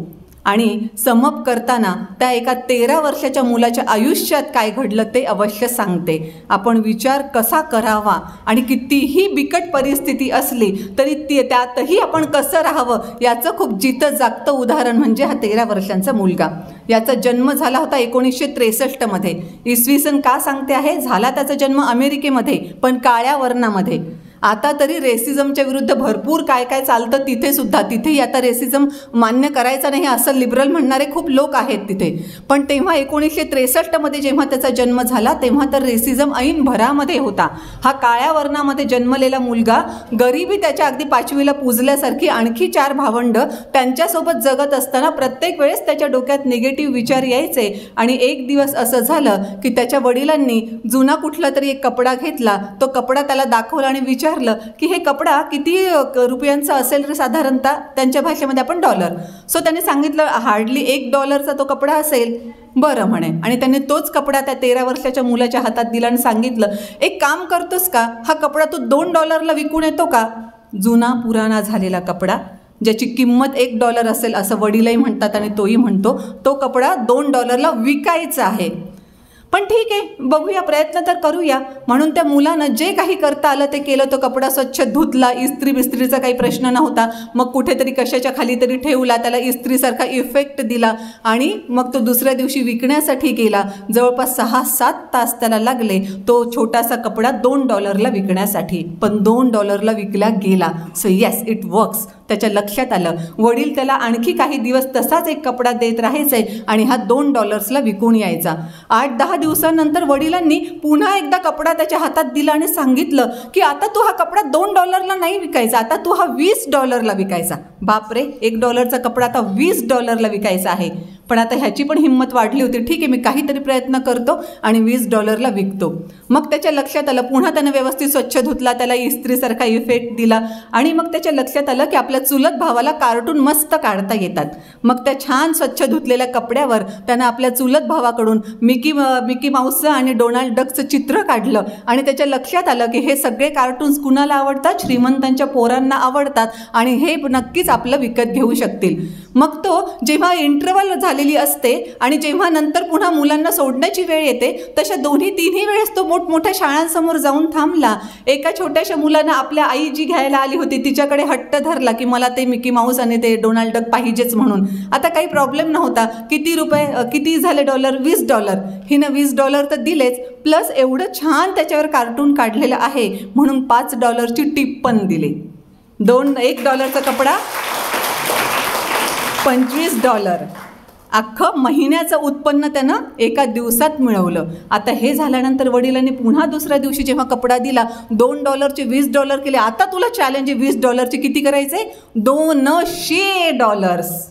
आणि समअप करताना त्या एका 13 वर्षाच्या मुलाच्या आयुष्यात काय घडलं ते अवश्य सांगते. आपण विचार कसा करावा आणि कितीही बिकट परिस्थिती असली तरी त्यातही आपण कसं राहावं याचं खूप जितं जागतं उदाहरण म्हणजे हा 13 वर्षांचा मुलगा. याचा जन्म झाला होता 1963 इसवी सन. का सांगते आहे, झाला त्याचा जन्म अमेरिकेमध्ये पण काळ्या वर्णामध्ये. आता तरी रेसिझमच्या विरुद्ध भरपूर काय काय चालतं तिथेसुद्धा, तिथेही आता रेसिझम मान्य करायचा नाही असं लिबरल म्हणणारे खूप लोक आहेत तिथे. पण तेव्हा 1963 जेव्हा त्याचा जन्म झाला तेव्हा तर रेसिझम ऐन भरामध्ये होता. हा काळ्या वर्णामध्ये जन्मलेला मुलगा, गरिबी त्याच्या अगदी 5वीला पुजल्यासारखी, आणखी 4 भावंड त्यांच्यासोबत जगत असताना प्रत्येक वेळेस त्याच्या डोक्यात निगेटिव्ह विचार यायचे. आणि एक दिवस असं झालं की त्याच्या वडिलांनी जुना कुठला तरी एक कपडा घेतला, तो कपडा त्याला दाखवला आणि विचार विचारलं की हे कपडा किती रुपयांचा असेल रे साधारणतः, त्यांच्या भाषेमध्ये आपण डॉलर. सो त्याने सांगितलं हार्डली $1 तो कपडा असेल. बरं म्हणे. आणि त्याने तोच कपडा त्या 13 वर्षाच्या मुलाच्या हातात दिला आणि सांगितलं एक काम करतोस का, हा कपडा तू $2 विकून येतो का. जुना पुराणा झालेला कपडा ज्याची किंमत $1 असेल असं वडीलही म्हणतात आणि तोही म्हणतो, तो कपडा $2 विकायचा आहे. पण ठीक आहे, बघूया, प्रयत्न तर करूया. म्हणून त्या मुलानं जे काही करता आलं ते केलं. तो कपडा स्वच्छ धुतला, इस्त्री बिस्त्रीचा काही प्रश्न नव्हता. मग कुठेतरी कशाच्या खाली तरी ठेवला, त्याला इस्त्रीसारखा इफेक्ट दिला आणि मग तो दुसऱ्या दिवशी विकण्यासाठी गेला. जवळपास 6-7 तास त्याला लागले तो छोटासा कपडा $2 विकण्यासाठी. पण $2 विकला गेला. So yes, it works. त्याच्या लक्षात आलं. वडील त्याला आणखी काही दिवस तसाच एक कपडा देत राहायचे आणि हा $2 विकून यायचा. 8-10 दिवसांनंतर वडिलांनी पुन्हा एकदा कपडा त्याच्या हातात दिला आणि सांगितलं की आता तू हा कपडा $2 नाही विकायचा, आता तू हा $20 विकायचा. बापरे, $1चा कपडा आता $20 विकायचा आहे. पण आता ह्याची पण हिंमत वाढली होती. ठीक आहे, मी काहीतरी प्रयत्न करतो आणि $20 विकतो. मग त्याच्या लक्षात आलं, पुन्हा त्यानं व्यवस्थित स्वच्छ धुतला, त्याला इस्त्रीसारखा इफेक्ट दिला आणि मग त्याच्या लक्षात आलं की आपल्या चुलत भावाला कार्टून मस्त काढता येतात. मग त्या छान स्वच्छ धुतलेल्या कपड्यावर त्यानं आपल्या चुलत भावाकडून मिकी माऊसचं आणि डोनाल्ड डकचं चित्र काढलं आणि त्याच्या लक्षात आलं की हे सगळे कार्टून्स कुणाला आवडतात, श्रीमंतांच्या पोरांना आवडतात आणि हे नक्कीच आपलं विकत घेऊ शकतील. मग तो जेव्हा इंटरव्हल झालेली असते आणि जेव्हा नंतर पुन्हा मुलांना सोडण्याची वेळ येते, तशा तिन्ही वेळेस तो मोठमोठ्या शाळांसमोर जाऊन थांबला. एका छोट्याशा मुलानं आपल्या आई जी घ्यायला आली होती तिच्याकडे हट्ट धरला की मला ते मिकी माऊस आणि ते डोनाल्ड डक पाहिजेच म्हणून. आता काही प्रॉब्लेम नव्हता. किती झाले $? $20. हिनं $20 तर दिलेच, प्लस एवढं छान त्याच्यावर कार्टून काढलेलं आहे म्हणून $5 टिप पण दिली. $1चा कपडा $25. अख्खं महिन्याचं उत्पन्न त्यानं एका दिवसात मिळवलं. आता हे झाल्यानंतर वडिलांनी पुन्हा दुसऱ्या दिवशी जेव्हा कपडा दिला, $2चे $20 केले. आता तुला चॅलेंज आहे, $20चे किती करायचे, $200.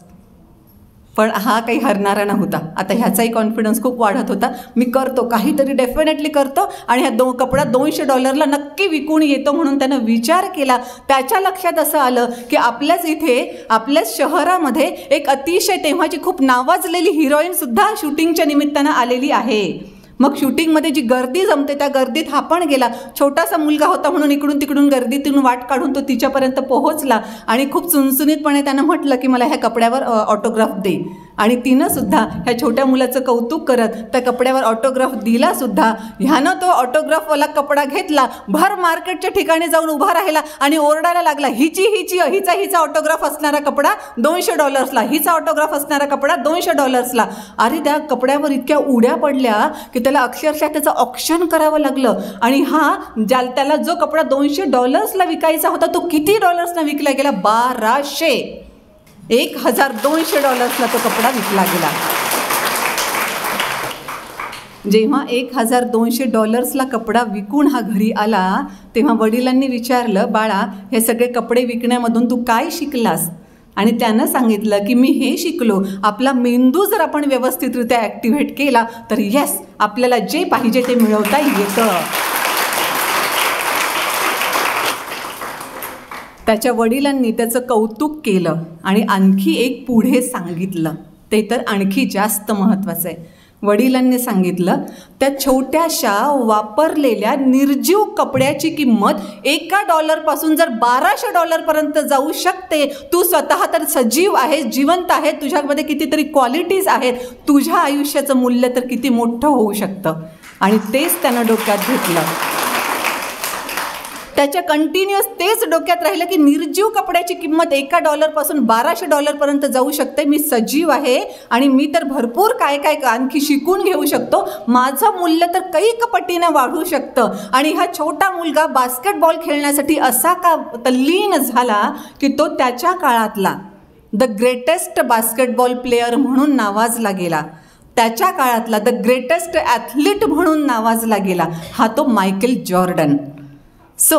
पण हा काही हरणारा नव्हता. आता ह्याचाही कॉन्फिडन्स खूप वाढत होता. मी करतो, काहीतरी डेफिनेटली करतो आणि हा कपडा $200 नक्की विकून येतो म्हणून त्यानं विचार केला. त्याच्या लक्षात असं आलं की आपल्याच इथे आपल्याच शहरामध्ये एक अतिशय तेव्हाची खूप नावाजलेली हिरोईनसुद्धा शूटिंगच्या निमित्तानं आलेली आहे. मग शूटिंगमध्ये जी गर्दी जमते त्या गर्दीत हा पण गेला. छोटासा मुलगा होता म्हणून इकडून तिकडून गर्दीतून वाट काढून तो तिच्यापर्यंत पोहोचला आणि खूप चुणचुणीतपणे त्यानं म्हटलं की मला ह्या कपड्यावर ऑटोग्राफ दे. आणि तिनं सुद्धा ह्या छोट्या मुलाचं कौतुक करत त्या कपड्यावर ऑटोग्राफ दिला सुद्धा. ह्यानं तो ऑटोग्राफवाला कपडा घेतला, भर मार्केटच्या ठिकाणी जाऊन उभा राहिला आणि ओरडायला लागला, हिचा ऑटोग्राफ असणारा कपडा $200, हिचा ऑटोग्राफ असणारा कपडा $200. अरे त्या कपड्यावर इतक्या उड्या पडल्या की त्याला अक्षरशः त्याचं ऑक्शन करावं लागलं. आणि त्याला जो कपडा $200 विकायचा होता तो किती डॉलर्सना विकला गेला, $1200 तो कपडा विकला गेला. जेव्हा $1200 कपडा विकून हा घरी आला तेव्हा वडिलांनी विचारलं, बाळा हे सगळे कपडे विकण्यामधून तू काय शिकलास. आणि त्यानं सांगितलं की मी हे शिकलो, आपला मेंदू जर आपण व्यवस्थितरित्या ॲक्टिव्हेट केला तर येस, आपल्याला जे पाहिजे ते मिळवता येतं. त्याच्या वडिलांनी त्याचं कौतुक केलं आणि आणखी एक पुढे सांगितलं, ते तर आणखी जास्त महत्त्वाचं आहे. वडिलांनी सांगितलं त्या छोट्याशा वापरलेल्या निर्जीव कपड्याची किंमत $1 जर $1200 जाऊ शकते. तू स्वतः तर सजीव आहेस, जिवंत आहे, तुझ्यामध्ये कितीतरी क्वालिटीज आहेत, तुझ्या आयुष्याचं मूल्य तर किती मोठं होऊ शकतं. आणि तेच त्यानं डोक्यात घेतलं. त्याच्या कंटिन्युअस तेच डोक्यात राहिलं की निर्जीव कपड्याची किंमत $1 $1200 जाऊ शकते. मी सजीव आहे आणि मी तर भरपूर काय आणखी शिकून घेऊ शकतो. माझं मूल्य तर कैक पटीनं वाढू शकतं. आणि हा छोटा मुलगा बास्केटबॉल खेळण्यासाठी असा का तल्लीन झाला की तो त्याच्या काळातला द ग्रेटेस्ट बास्केटबॉल प्लेयर म्हणून नावाजला गेला. त्याच्या काळातला द ग्रेटेस्ट ॲथलीट म्हणून नावाजला गेला. हा तो मायकेल जॉर्डन. सो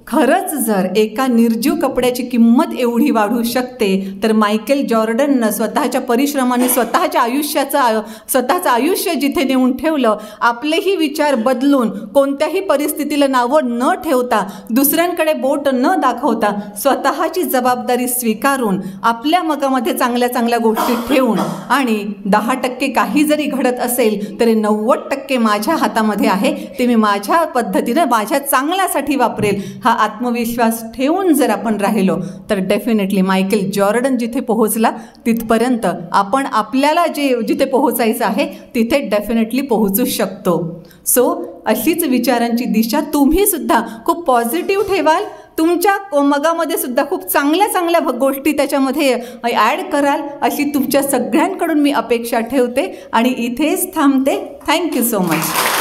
खरंच जर एका निर्जीव कपड्याची किंमत एवढी वाढू शकते तर मायकेल जॉर्डननं स्वतःच्या परिश्रमाने स्वतःचं आयुष्य जिथे नेऊन ठेवलं, आपलेही विचार बदलून कोणत्याही परिस्थितीला नावं न ठेवता, दुसऱ्यांकडे बोट न दाखवता, स्वतःची जबाबदारी स्वीकारून आपल्या मगामध्ये चांगल्या चांगल्या गोष्टी ठेवून आणि 10% काही जरी घडत असेल तरी 90% माझ्या हातामध्ये आहे, ते मी माझ्या पद्धतीनं माझ्या चांगल्यासाठी वापरेल, हा आत्मविश्वास ठेवून जर आपण राहिलो तर डेफिनेटली मायकेल जॉर्डन जिथे पोहोचला तिथपर्यंत आपण आपल्याला जिथे पोहोचायचं आहे तिथे डेफिनेटली पोहोचू शकतो. सो अशीच विचारांची दिशा तुम्ही सुद्धा खूप पॉझिटिव्ह ठेवाल, तुमच्या मगामध्ये सुद्धा खूप चांगल्या चांगल्या गोष्टी त्याच्यामध्ये ॲड कराल अशी तुमच्या सगळ्यांकडून मी अपेक्षा ठेवते आणि इथेच थांबते. Thank you so much.